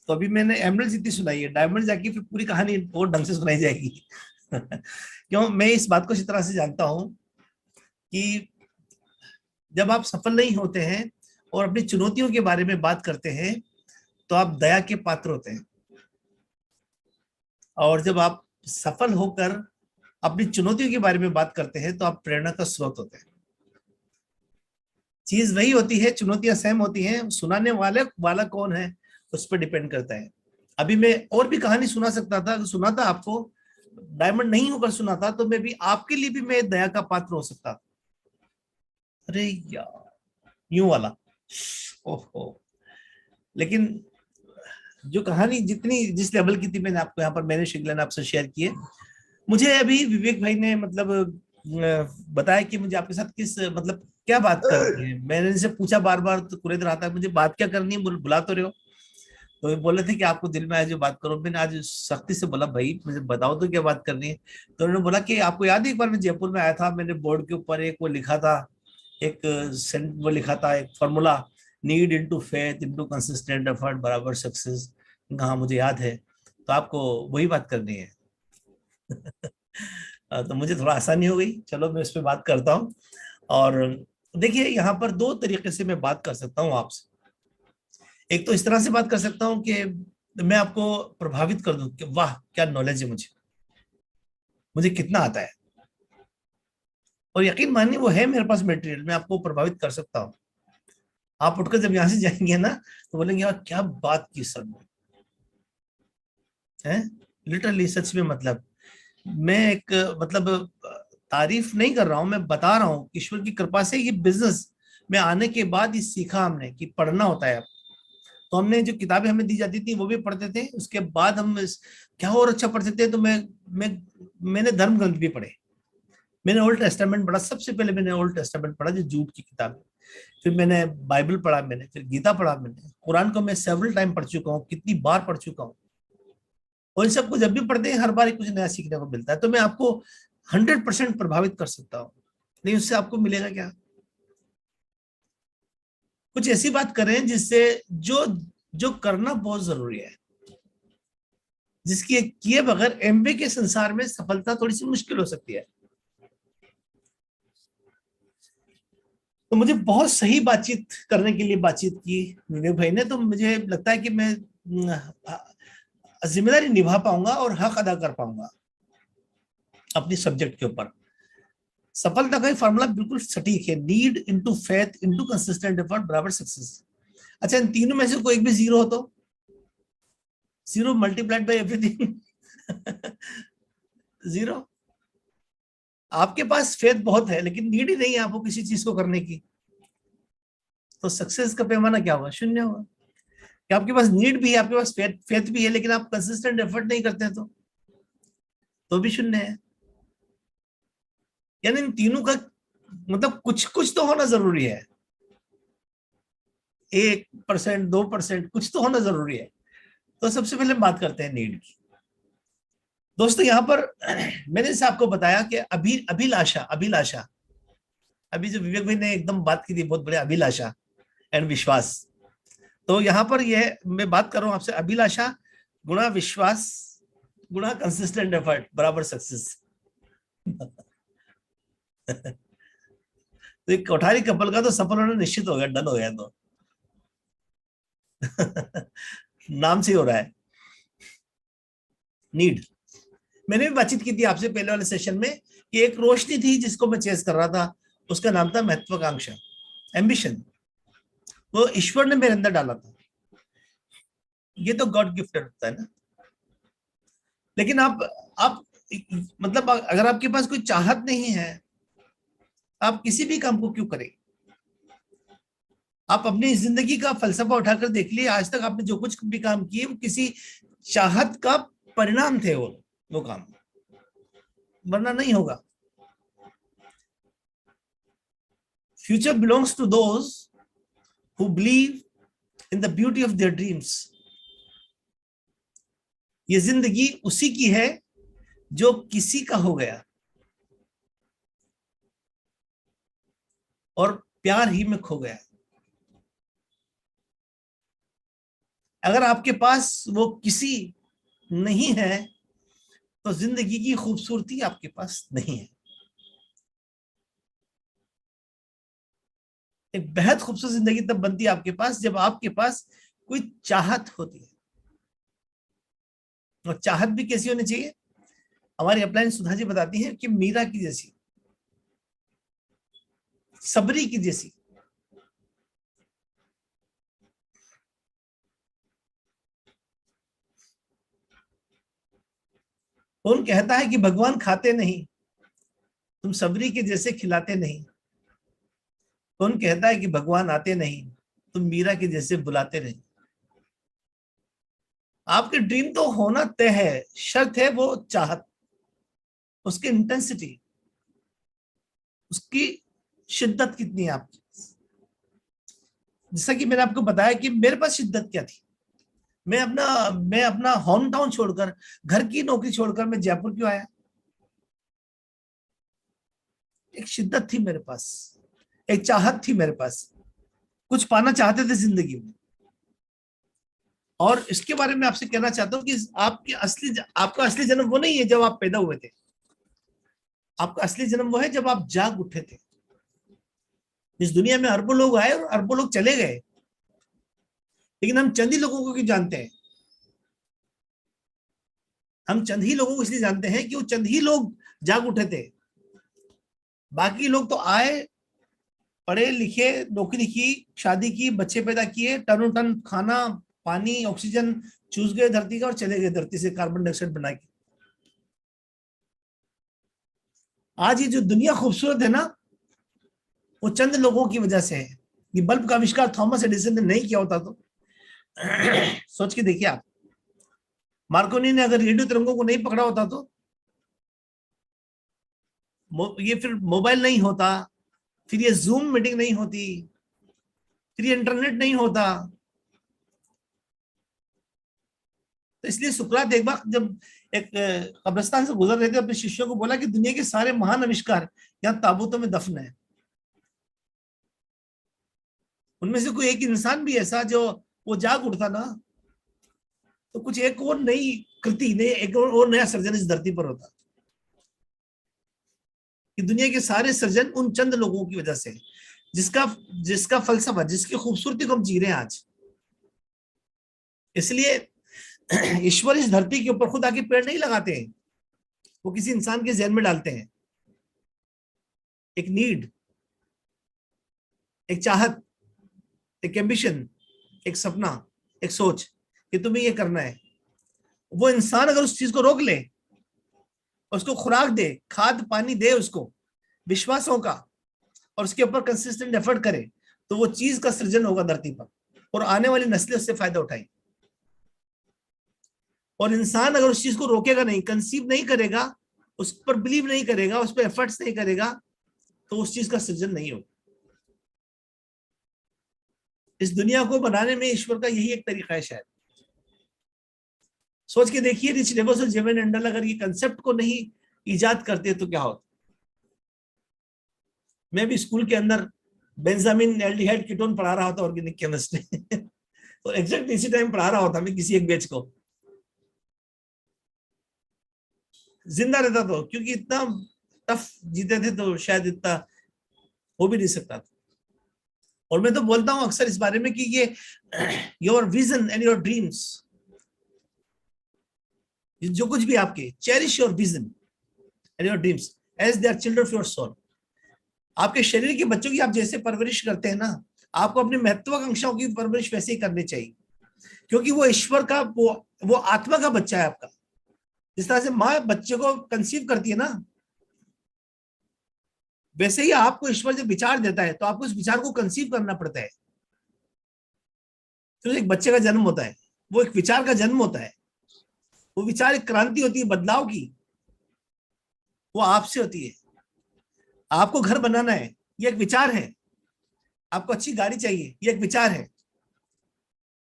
तो अभी मैंने एमरल्ड जितनी सुनाई है, डायमंड जाके फिर पूरी कहानी और ढंग से सुनाई जाएगी। क्यों? मैं इस बात को इस तरह से जानता हूं कि जब आप सफल नहीं होते हैं और अपनी चुनौतियों के बारे में बात करते हैं, तो आप दया के पात्र होते हैं। और जब आप सफल होकर अपनी चुनौतियों के बारे में बात करते हैं, तो आप प्रेरणा का स्रोत होते हैं। चीज वही होती है, चुनौतियां सेम होती हैं, सुनाने वाला कौन है उस पर डिपेंड करता है। अभी मैं और भी कहानी सुना सकता था, सुनाता आपको, डायमंड नहीं होकर सुनाता तो मैं भी आपके लिए भी मैं दया का पात्र हो सकता था। अरे यार, यूं वाला, ओहो। लेकिन जो कहानी जितनी जिस लेवल की थी, मैंने आपको यहाँ पर मैंने शिगला ने आपसे शेयर की है। मुझे अभी विवेक भाई ने मतलब बताया कि मुझे आपके साथ किस मतलब क्या बात करनी है। मैंने इनसे पूछा बार बार, तो कुरेद रहा था मुझे बात क्या करनी है, बुला तो रहे हो। तो ये बोले थे कि आपको दिल में आए जो बात करो। मैंने आज सख्ती से बोला भाई मुझे बताओ तो क्या बात करनी है। तो उन्होंने बोला कि आपको याद है एक बार मैं जयपुर में आया था, मैंने बोर्ड के ऊपर एक वो लिखा था, एक वो लिखा था, एक formula, need into faith into consistent effort बराबर सक्सेस। हाँ मुझे याद है। तो आपको वही बात करनी है। तो मुझे थोड़ा आसानी हो गई। चलो मैं इस पे बात करता हूँ। और देखिए, यहाँ पर दो तरीके से मैं बात कर सकता हूँ आपसे। एक तो इस तरह से बात कर सकता हूँ कि मैं आपको प्रभावित कर दूं कि वाह क्या नॉलेज है मुझे कितना आता है, और यकीन मानिए वो है मेरे पास मटेरियल, मैं आपको प्रभावित कर सकता हूँ। आप उठकर जब यहाँ से जाएंगे ना तो बोलेंगे यार क्या बात की सर ने, है लिटरली सच में। मतलब मैं एक मतलब तारीफ नहीं कर रहा हूं, मैं बता रहा हूँ ईश्वर की कृपा से ये बिजनेस में आने के बाद ये सीखा हमने कि पढ़ना होता है। तो हमने जो किताबें हमें दी जाती थी वो भी पढ़ते थे, उसके बाद हम क्या और अच्छा पढ़ते थे। तो मैं मैंने धर्म ग्रंथ भी पढ़े। मैंने ओल्ड टेस्टामेंट पढ़ा, सबसे पहले मैंने ओल्ड टेस्टामेंट पढ़ा जो झूठ की किताब है। फिर मैंने बाइबल पढ़ा, मैंने फिर गीता पढ़ा, मैंने कुरान को मैं सेवरल टाइम पढ़ चुका हूँ, कितनी बार पढ़ चुका हूँ। और इन सबको जब भी पढ़ते हैं हर बार कुछ नया सीखने को मिलता है। तो मैं आपको 100% प्रभावित कर सकता हूँ, नहीं उससे आपको मिलेगा क्या? कुछ ऐसी बात करें जिससे जो जो करना बहुत जरूरी है, जिसकी किए बगैर एमबीए के संसार में सफलता थोड़ी सी मुश्किल हो सकती है। तो मुझे बहुत सही बातचीत करने के लिए बातचीत की विवेक भाई ने। तो मुझे लगता है कि मैं जिम्मेदारी निभा पाऊंगा और हक अदा कर पाऊंगा अपनी सब्जेक्ट के ऊपर। सफलता का फॉर्मूला बिल्कुल सटीक है, need into faith into consistent effort बराबर सक्सेस। अच्छा, इन तीनों में से कोई एक भी जीरो हो तो zero multiplied by everything zero. आपके पास फेथ बहुत है लेकिन नीड ही नहीं है आपको किसी चीज को करने की, तो सक्सेस का पैमाना क्या होगा? शून्य होगा। कि आपके पास नीड भी है, आपके पास फेथ भी है, लेकिन आप कंसिस्टेंट एफर्ट नहीं करते तो भी शून्य है। यानी इन तीनों का मतलब कुछ कुछ तो होना जरूरी है। 1%, 2% कुछ तो होना जरूरी है। तो सबसे पहले बात करते हैं नीड की। दोस्तों यहाँ पर मैंने जैसे आपको बताया कि अभिलाषा अभिलाषा, अभी जो विवेक भाई ने एकदम बात की थी बहुत बढ़िया, अभिलाषा एंड विश्वास। तो यहाँ पर यह मैं बात कर रहा हूं आपसे, अभिलाषा गुणा विश्वास गुणा कंसिस्टेंट एफर्ट बराबर सक्सेस। तो एक कोठारी कपल का तो सफल होना निश्चित हो गया, डन हो गया। तो नाम से हो रहा है नीड। मैंने भी बातचीत की थी आपसे पहले वाले सेशन में कि एक रोशनी थी जिसको मैं चेस कर रहा था, उसका नाम था महत्वाकांक्षा, एम्बिशन। वो ईश्वर ने मेरे अंदर डाला था। ये तो गॉड गिफ्टेड होता है ना। लेकिन आप मतलब अगर आपके पास कोई चाहत नहीं है, आप किसी भी काम को क्यों करें? आप अपनी जिंदगी का फलसफा उठाकर देख लिए, आज तक आपने जो कुछ भी काम किए वो किसी चाहत का परिणाम थे। वो काम, वरना नहीं होगा। Future belongs to those who believe in the beauty of their dreams. ये जिंदगी उसी की है जो किसी का हो गया और प्यार ही में खो गया। अगर आपके पास वो किसी नहीं है तो जिंदगी की खूबसूरती आपके पास नहीं है। एक बेहद खूबसूरत जिंदगी तब बनती है आपके पास जब आपके पास कोई चाहत होती है। और चाहत भी कैसी होनी चाहिए? हमारी अपलाइन सुधा जी बताती हैं कि मीरा की जैसी, सबरी की जैसी। कौन कहता है कि भगवान खाते नहीं, तुम सबरी के जैसे खिलाते नहीं। कौन कहता है कि भगवान आते नहीं, तुम मीरा के जैसे बुलाते नहीं। आपके ड्रीम तो होना तय है, शर्त है वो चाहत, उसकी इंटेंसिटी, उसकी शिद्दत कितनी है आपकी। जैसा कि मैंने आपको बताया कि मेरे पास शिद्दत क्या थी। मैं अपना होम टाउन छोड़कर, घर की नौकरी छोड़कर मैं जयपुर क्यों आया? एक शिद्दत थी मेरे पास, एक चाहत थी मेरे पास, कुछ पाना चाहते थे जिंदगी में। और इसके बारे में आपसे कहना चाहता हूँ कि आपका असली जन्म वो नहीं है जब आप पैदा हुए थे। आपका असली जन्म वो है जब आप जाग उठे थे। इस दुनिया में अरबों लोग आए और अरबों लोग चले गए, लेकिन हम चंद ही लोगों को क्यों जानते हैं? हम चंद ही लोगों को इसलिए जानते हैं कि वो चंद ही लोग जाग उठे थे। बाकी लोग तो आए, पढ़े लिखे, नौकरी की, शादी की, बच्चे पैदा किए, टनों टन खाना पानी ऑक्सीजन चूस गए धरती का और चले गए धरती से कार्बन डाइऑक्साइड बना के। आज ये जो दुनिया खूबसूरत है ना, वो चंद लोगों की वजह से है। ये बल्ब का आविष्कार थॉमस एडिसन ने नहीं किया होता तो सोच के देखिए आप, मार्कोनी ने अगर रेडियो तरंगों को नहीं पकड़ा होता तो ये फिर मोबाइल नहीं होता, फिर ये जूम मीटिंग नहीं होती, फिर ये इंटरनेट नहीं होता। तो इसलिए सुकरात एक बार जब एक कब्रिस्तान से गुजर रहे थे, अपने शिष्यों को बोला कि दुनिया के सारे महान आविष्कार यहाँ ताबूतों में दफन है। उनमें से कोई एक इंसान भी ऐसा जो वो जाग उठता ना, तो कुछ एक और नई कृति, नई एक और नया सर्जन इस धरती पर होता। कि दुनिया के सारे सर्जन उन चंद लोगों की वजह से, जिसका जिसका फलसफा, जिसकी खूबसूरती को हम जी रहे हैं आज। इसलिए ईश्वर इस धरती के ऊपर खुद आके पेड़ नहीं लगाते हैं, वो किसी इंसान के जहन में डालते हैं एक नीड, एक चाहत, एक एम्बिशन, एक सपना, एक सोच कि तुम्हें ये करना है। वो इंसान अगर उस चीज को रोक ले, उसको खुराक दे, खाद पानी दे उसको विश्वासों का, और उसके ऊपर कंसिस्टेंट एफर्ट करे, तो वो चीज का सृजन होगा धरती पर और आने वाली नस्लें उससे फायदा उठाएंगी। और इंसान अगर उस चीज को रोकेगा नहीं, कंसीव नहीं करेगा, उस पर बिलीव नहीं करेगा, उस पर एफर्ट्स नहीं करेगा, तो उस चीज का सृजन नहीं होगा। इस दुनिया को बनाने में ईश्वर का यही एक तरीका है शायद। सोच के देखिए, रिच डेवल्स और जेवन एंडल अगर ये कंसेप्ट को नहीं इजाद करते तो क्या होता। मैं भी स्कूल के अंदर बेंजामिन एल्डिहाइड कीटोन पढ़ा रहा था, ऑर्गेनिक केमिस्ट्री तो एग्जैक्ट इसी टाइम पढ़ा रहा होता मैं किसी एक बैच को, जिंदा रहता तो, क्योंकि इतना टफ जीते थे तो शायद इतना हो भी नहीं सकता था। और मैं तो बोलता हूं अक्सर इस बारे में कि ये your vision and your dreams, जो कुछ भी आपके, cherish your vision and your dreams as they are children of your soul. आपके शरीर के बच्चों की आप जैसे परवरिश करते हैं ना, आपको अपनी महत्वाकांक्षाओं की परवरिश वैसे ही करनी चाहिए, क्योंकि वो ईश्वर का वो आत्मा का बच्चा है आपका। जिस तरह से माँ बच्चे को कंसीव करती है ना, वैसे ही आपको ईश्वर जब विचार देता है तो आपको उस विचार को कंसीव करना पड़ता है। तो एक बच्चे का जन्म होता है, वो एक विचार का जन्म होता है। वो विचार एक क्रांति होती है बदलाव की, वो आपसे होती है। आपको घर बनाना है, ये एक विचार है। आपको अच्छी गाड़ी चाहिए, ये एक विचार है।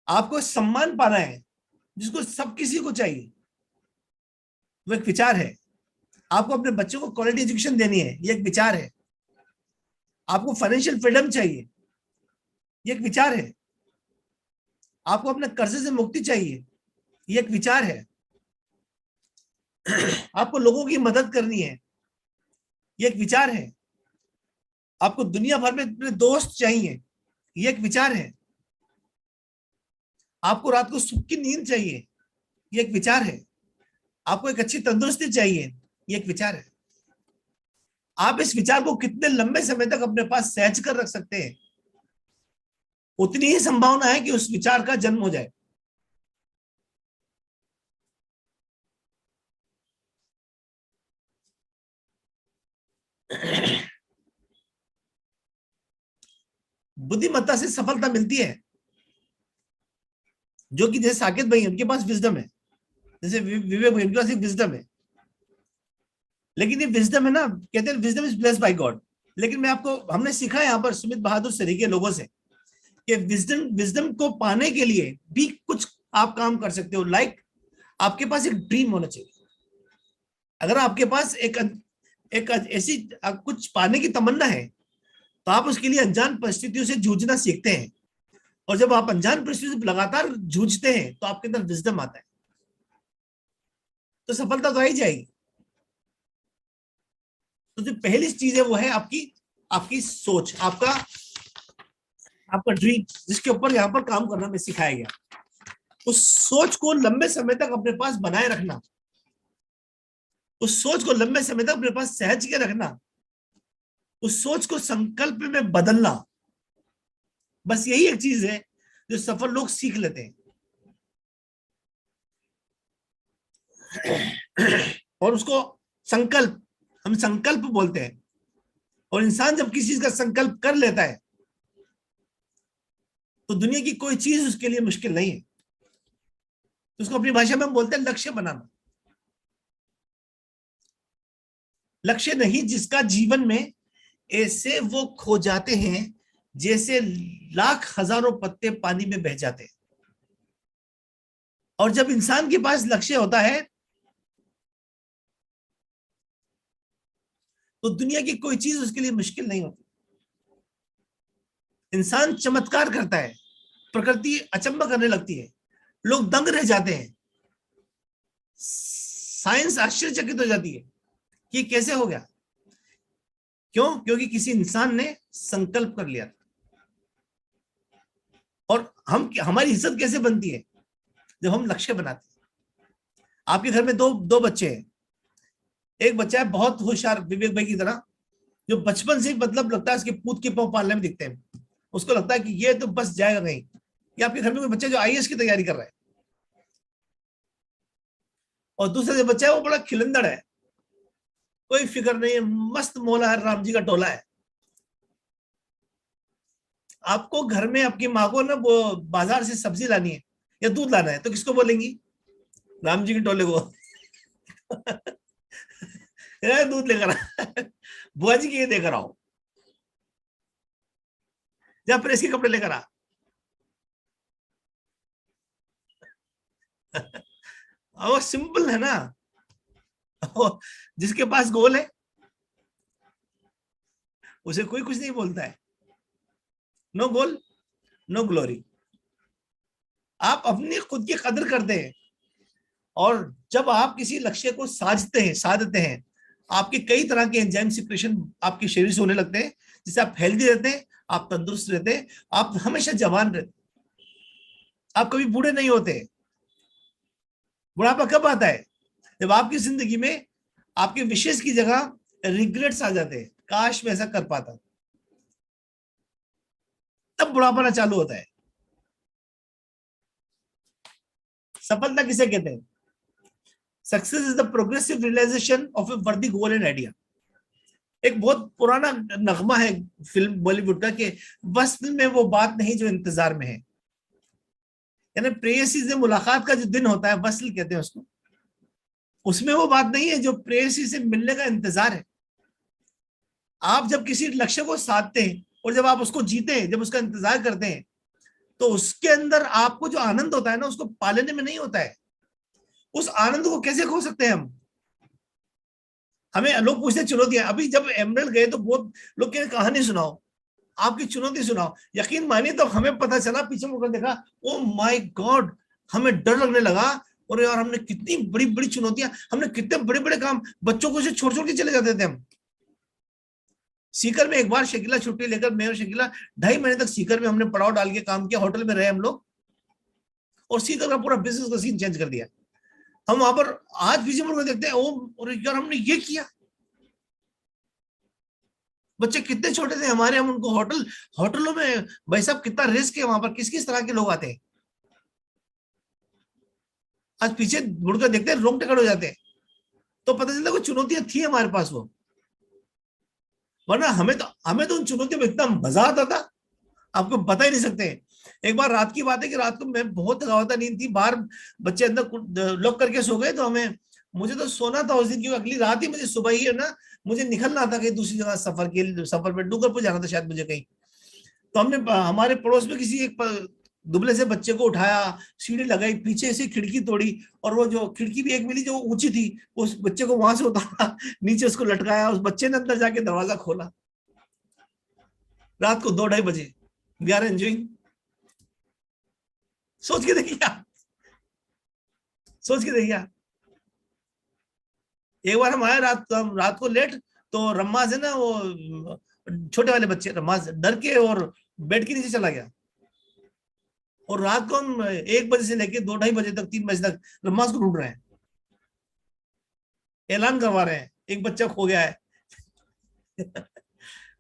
आपको सम्मान पाना है जिसको सब किसी को चाहिए, वो एक विचार है। आपको अपने बच्चों को क्वालिटी एजुकेशन देनी है, ये एक विचार है। आपको फाइनेंशियल फ्रीडम चाहिए, ये एक विचार है। आपको अपने कर्जे से मुक्ति चाहिए, ये एक विचार है। आपको लोगों की मदद करनी है, ये एक विचार है। आपको दुनिया भर में अपने दोस्त चाहिए, ये एक विचार है। आपको रात को सुख की नींद चाहिए, ये एक विचार है। आपको एक अच्छी तंदुरुस्ती चाहिए, ये एक विचार है। आप इस विचार को कितने लंबे समय तक अपने पास सहज कर रख सकते हैं, उतनी ही संभावना है कि उस विचार का जन्म हो जाए। बुद्धिमत्ता से सफलता मिलती है, जो कि जैसे साकेत भाई उनके पास विजडम है, जैसे विवेक भाई उनके पास एक विजडम है। लेकिन ये विजडम है ना, कहते हैं wisdom is blessed by God. लेकिन मैं आपको, हमने सीखा है यहाँ पर सुमित बहादुर सरी के लोगों से कि विजडम को पाने के लिए भी कुछ आप काम कर सकते हो। लाइक आपके पास एक ड्रीम होना चाहिए। अगर आपके पास एक ऐसी कुछ पाने की तमन्ना है, तो आप उसके लिए अनजान परिस्थितियों से जूझना सीखते हैं। और जब आप अनजान परिस्थितियों से लगातार जूझते हैं तो आपके अंदर विजडम आता है, तो सफलता तो आ ही जाएगी। तो जो पहली चीज है वो है आपकी आपकी सोच, आपका आपका ड्रीम, जिसके ऊपर यहाँ पर काम करना में सिखाया गया। उस सोच को लंबे समय तक अपने पास बनाए रखना, उस सोच को लंबे समय तक अपने पास सहज के रखना, उस सोच को संकल्प में बदलना, बस यही एक चीज है जो सफल लोग सीख लेते हैं। और उसको संकल्प, हम संकल्प बोलते हैं। और इंसान जब किसी चीज का संकल्प कर लेता है तो दुनिया की कोई चीज उसके लिए मुश्किल नहीं है। तो उसको अपनी भाषा में हम बोलते हैं लक्ष्य बनाना। लक्ष्य नहीं जिसका जीवन में ऐसे वो खो जाते हैं जैसे लाख हजारों पत्ते पानी में बह जाते हैं। और जब इंसान के पास लक्ष्य होता है तो दुनिया की कोई चीज उसके लिए मुश्किल नहीं होती। इंसान चमत्कार करता है, प्रकृति अचंभा करने लगती है, लोग दंग रह जाते हैं, साइंस आश्चर्यचकित हो जाती है कि कैसे हो गया। क्यों? क्योंकि किसी इंसान ने संकल्प कर लिया। और हमारी इज्जत कैसे बनती है? जब हम लक्ष्य बनाते हैं। आपके घर में दो बच्चे हैं। एक बच्चा है बहुत होशियार, विवेक भाई की तरह, जो बचपन से मतलब लगता है उसके पूत के पांव पालने में दिखते हैं। उसको लगता है कि ये तो बस जाएगा नहीं। या आपके घर में कोई बच्चा जो आईएएस की तैयारी कर रहा है, और दूसरा जो बच्चा है वो बड़ा खिलंदड़ है, कोई फिक्र नहीं है, मस्त मौला है, राम जी का टोला है। आपको घर में आपकी माँ को ना वो बाजार से सब्जी लानी है या दूध लाना है तो किसको बोलेंगी? राम जी के टोले को। दूध लेकर आ, बुआ जी के ये देकर आओ, या प्रेस के कपड़े लेकर आ। वो सिंपल है ना। जिसके पास गोल है उसे कोई कुछ नहीं बोलता है। No goal no glory. आप अपनी खुद की कदर करते हैं, और जब आप किसी लक्ष्य को साधते हैं, आपके कई तरह के एंजाइम सिक्रेशन आपके शरीर से होने लगते हैं, जिससे आप हेल्दी रहते हैं, आप तंदुरुस्त रहते हैं, आप हमेशा जवान रहते हैं, आप कभी बूढ़े नहीं होते। बुढ़ापा कब आता है? जब आपकी जिंदगी में आपके विशेष की जगह रिग्रेट्स आ जाते हैं, काश मैं ऐसा कर पाता, तब बुढ़ापा चालू होता है। सफलता किसे कहते हैं? Success is the progressive realisation of a worthy goal and idea. एक बहुत पुराना नगमा है फिल्म बॉलीवुड का कि वस्ल में वो बात नहीं जो इंतजार में है। यानी प्रेयसी से मुलाकात का जो दिन होता है, वस्ल कहते हैं उसको, उसमें वो बात नहीं है जो प्रेयसी से मिलने का इंतजार है। आप जब किसी लक्ष्य को साधते हैं और जब आप उसको जीते हैं, जब उसका इंतजार करते हैं, तो उसके अंदर आपको जो आनंद होता है ना, उसको पालने में नहीं होता है। उस आनंद को कैसे खो सकते हैं हम? हमें लोग पूछते चुनौतियां। अभी जब एमरल्ड गए तो बहुत लोग कह कहानी सुनाओ, आपकी चुनौती सुनाओ। यकीन मानिए तो हमें पता चला, पीछे मुड़कर देखा, ओ माय गॉड, हमें डर लगने लगा। और यार हमने कितनी बड़ी बड़ी चुनौतियां, हमने कितने बड़े बड़े काम, बच्चों को से छोड़ छोड़ के चले जाते थे हम। सीकर में एक बार शकीला छुट्टी लेकर, मैं और शकीला 2.5 महीने तक सीकर में हमने पड़ाव डाल के काम किया, होटल में रहे हम लोग, और सीकर का पूरा बिजनेस का सीन चेंज कर दिया। हम वहां पर आज पीछे मुड़कर देखते हैं, ओ और यार हमने ये किया। बच्चे कितने छोटे थे हमारे, हम उनको होटलों में, भाई साहब कितना रिस्क है वहां पर, किस किस तरह के लोग आते हैं। आज पीछे मुड़कर देखते हैं, रोंगटे खड़े हो जाते हैं। तो पता चलता है कोई चुनौतियां थी हमारे पास वो, वरना हमें तो उन चुनौतियों में इतना मजा आता था, आपको बता ही नहीं सकते। एक बार रात की बात है कि रात को मैं बहुत थका हुआ था, नींद थी, बाहर बच्चे अंदर लॉक करके सो गए, तो मुझे तो सोना था उस दिन, क्योंकि अगली रात ही मुझे सुबह ही है ना, मुझे निकलना था कहीं दूसरी जगह सफर पे, डूंगरपुर जाना था शायद मुझे कहीं। तो हमने हमारे पड़ोस में किसी एक दुबले से बच्चे को उठाया, सीढ़ी लगाई, पीछे से खिड़की तोड़ी, और वो जो खिड़की भी एक मिली जो ऊंची थी, उस बच्चे को वहां से उतारा, नीचे उसको लटकाया, उस बच्चे ने अंदर जाके दरवाजा खोला, रात को 2-2:30 बजे। We are enjoying. सोच के देखिए, सोच के देखिए। एक बार हम आए रात को लेट, तो रम्माज है ना, वो छोटे वाले बच्चे, रम्माज डर के और बेड के नीचे चला गया। और रात को हम 1 बजे से लेके 2-2:30 बजे तक, 3 बजे तक रम्माज को ढूंढ रहे हैं, ऐलान करवा रहे हैं एक बच्चा खो गया है।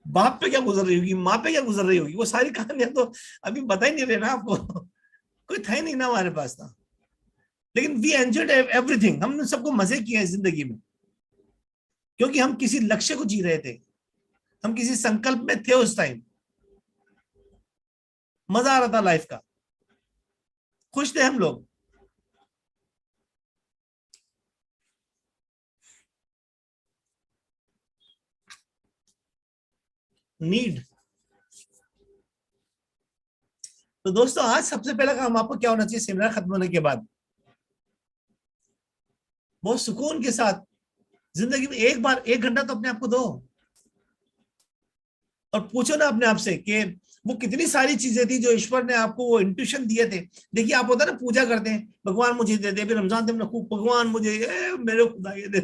बाप पे क्या गुजर रही होगी, माँ पे क्या गुजर रही होगी, वो सारी कहानियां तो अभी बता ही नहीं रहे ना आपको। कोई था ही नहीं ना हमारे पास था। लेकिन वी एंजॉयड एवरीथिंग, हमने सबको मजे किए हैं जिंदगी में, क्योंकि हम किसी लक्ष्य को जी रहे थे, हम किसी संकल्प में थे उस टाइम, मजा आ रहा था लाइफ का, खुश थे हम लोग। नीड। तो दोस्तों आज सबसे पहला काम आपको क्या होना चाहिए सेमिनार खत्म होने के बाद? बहुत सुकून के साथ जिंदगी में एक बार 1 घंटा तो अपने आप को दो, और पूछो ना अपने आप से कि वो कितनी सारी चीजें थी जो ईश्वर ने आपको वो इंट्यूशन दिए थे। देखिए आप होता है ना, पूजा करते हैं, भगवान मुझे दे दे, फिर रमजान में खूब भगवान मुझे मेरे खुदा ये दे।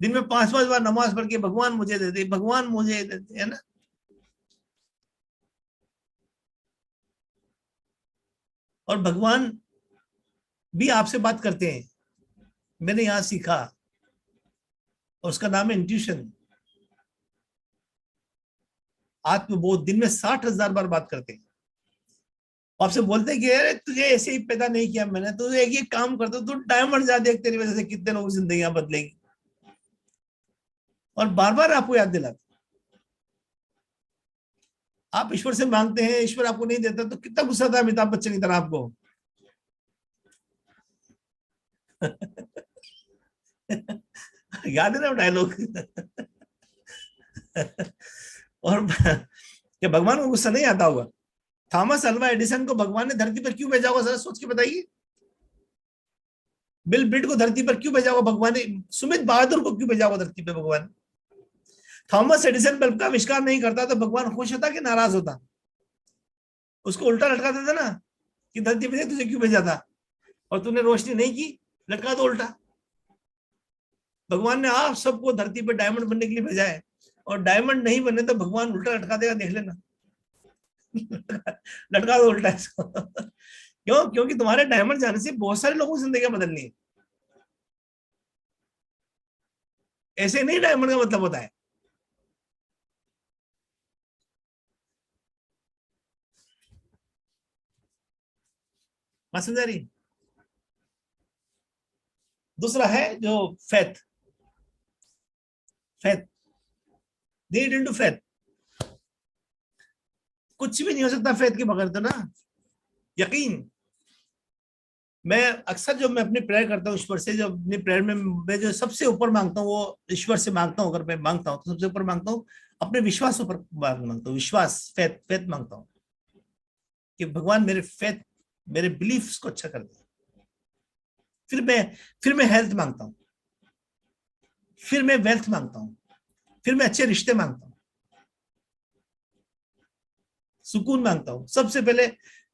दिन में 5-5 बार नमाज पढ़ के भगवान मुझे दे दे, भगवान मुझे दे दे, है ना। और भगवान भी आपसे बात करते हैं, मैंने यहां सीखा, और उसका नाम है इंट्यूशन। आत्मबोध दिन में 60,000 बार बात करते हैं, आपसे बोलते हैं कि अरे तुझे ऐसे ही पैदा नहीं किया मैंने, तुझे एक ही काम करता, तू डायमंड जा देख, तेरी वजह से कितने लोगों की जिंदगियां बदलेंगी। और बार बार आपको याद दिलाते। आप ईश्वर से मांगते हैं, ईश्वर आपको नहीं देता, तो कितना गुस्सा था अमिताभ बच्चन की तरह आपको। याद है ना डायलॉग। और क्या भगवान को गुस्सा नहीं आता होगा? थॉमस अल्वा एडिसन को भगवान ने धरती पर क्यों भेजा होगा, जरा सोच के बताइए। बिल ब्रिट को धरती पर क्यों भेजा होगा भगवान ने? सुमित बहादुर को क्यों भेजा होगा धरती पर भगवान? थॉमस एडिसन बल्ब का आविष्कार नहीं करता तो भगवान खुश होता कि नाराज होता? उसको उल्टा लटका देता ना कि धरती पर तुझे क्यों भेजा था और तूने रोशनी नहीं की, लटका दो उल्टा। भगवान ने आप सबको धरती पर डायमंड बनने के लिए भेजा है, और डायमंड नहीं बने तो भगवान उल्टा लटका देगा, देख लेना। लटका दो उल्टा इसको। क्यों? क्योंकि तुम्हारे डायमंड जाने से बहुत सारे लोगों की जिंदगी बदलनी है। ऐसे नहीं डायमंड का मतलब होता है। बात समझ आ रही? दूसरा है जो faith, faith, need into faith. कुछ भी नहीं हो सकता फेथ के बगैर, तो ना यकीन। मैं अक्सर जो मैं अपनी प्रेयर करता हूँ ईश्वर से, जो अपनी प्रेयर में मैं जो सबसे ऊपर मांगता हूँ वो ईश्वर से मांगता हूँ। अगर मैं मांगता हूँ तो सबसे ऊपर मांगता हूँ अपने विश्वास ऊपर मांगता हूँ, विश्वास, फेथ, फेथ मांगता हूँ कि भगवान मेरे फेथ, मेरे बिलीफ्स को अच्छा कर दे। फिर मैं हेल्थ मांगता हूँ, फिर मैं वेल्थ मांगता हूँ, फिर मैं अच्छे रिश्ते मांगता हूँ, सुकून मांगता हूँ। सबसे पहले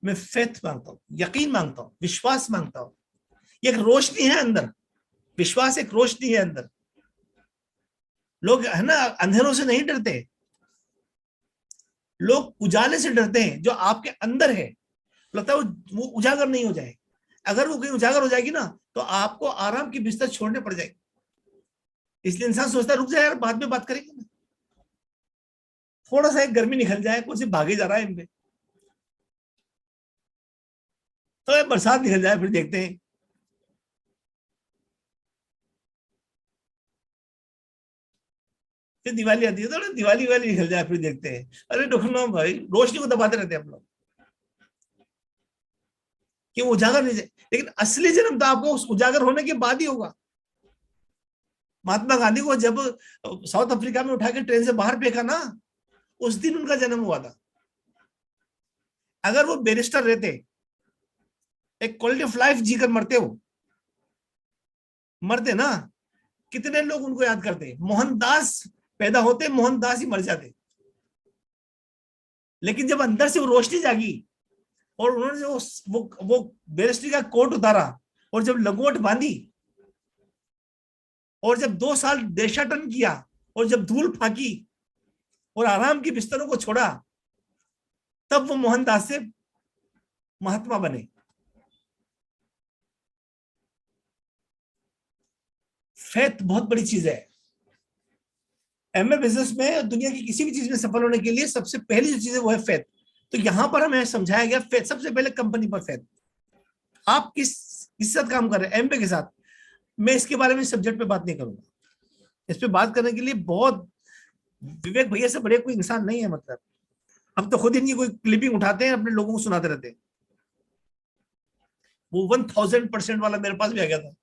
मैं फेथ मांगता हूँ, यकीन मांगता हूँ, विश्वास मांगता हूँ। ये एक रोशनी है अंदर, विश्वास एक रोशनी है अंदर। लोग है ना अंधेरों से नहीं डरते, लोग उजाले से डरते हैं जो आपके अंदर है। लगता है वो उजागर नहीं हो जाए। अगर वो कहीं उजागर हो जाएगी ना तो आपको आराम की बिस्तर छोड़ने पड़ जाएगी। इसलिए इंसान सोचता है रुक जाए यार, बाद में बात करेंगे ना, थोड़ा सा एक गर्मी निकल जाए, कुछ भागे जा रहा है इनपे, तो बरसात निकल जाए फिर देखते हैं। फिर दिवाली आती है तो दिवाली वाली निकल जाए फिर देखते हैं। अरे ढूंढना भाई, रोशनी को दबाते रहते हैं हम लोग कि वो उजागर नहीं जाए। लेकिन असली जन्म तो आपको उस उजागर होने के बाद ही होगा। महात्मा गांधी को जब साउथ अफ्रीका में उठा के ट्रेन से बाहर फेंका ना, उस दिन उनका जन्म हुआ था। अगर वो बैरिस्टर रहते, एक क्वालिटी ऑफ लाइफ जीकर मरते, हो मरते ना, कितने लोग उनको याद करते। मोहनदास पैदा होते, मोहनदास ही मर जाते। लेकिन जब अंदर से वो रोशनी जागी और उन्होंने जो वो बैरिस्ट्री का कोट उतारा और जब लंगोट बांधी और जब 2 साल देशाटन किया और जब धूल फाकी और आराम के बिस्तरों को छोड़ा, तब वो मोहनदास से महात्मा बने। फेथ बहुत बड़ी चीज है। एमए बिजनेस में, दुनिया की किसी भी चीज में सफल होने के लिए सबसे पहली जो चीज है वो है फेथ। तो यहां पर हमें समझाया गया फेथ, सबसे पहले कंपनी पर फेथ। आप किसके साथ काम कर रहे हैं? एमबे के साथ। मैं इसके बारे में सब्जेक्ट पे बात नहीं करूंगा। इस पे बात करने के लिए बहुत, विवेक भैया से बड़े कोई इंसान नहीं है। मतलब हम तो खुद इनकी कोई क्लिपिंग उठाते हैं, अपने लोगों को सुनाते रहते हैं। वो 1000% वाला मेरे पास भी आ गया था।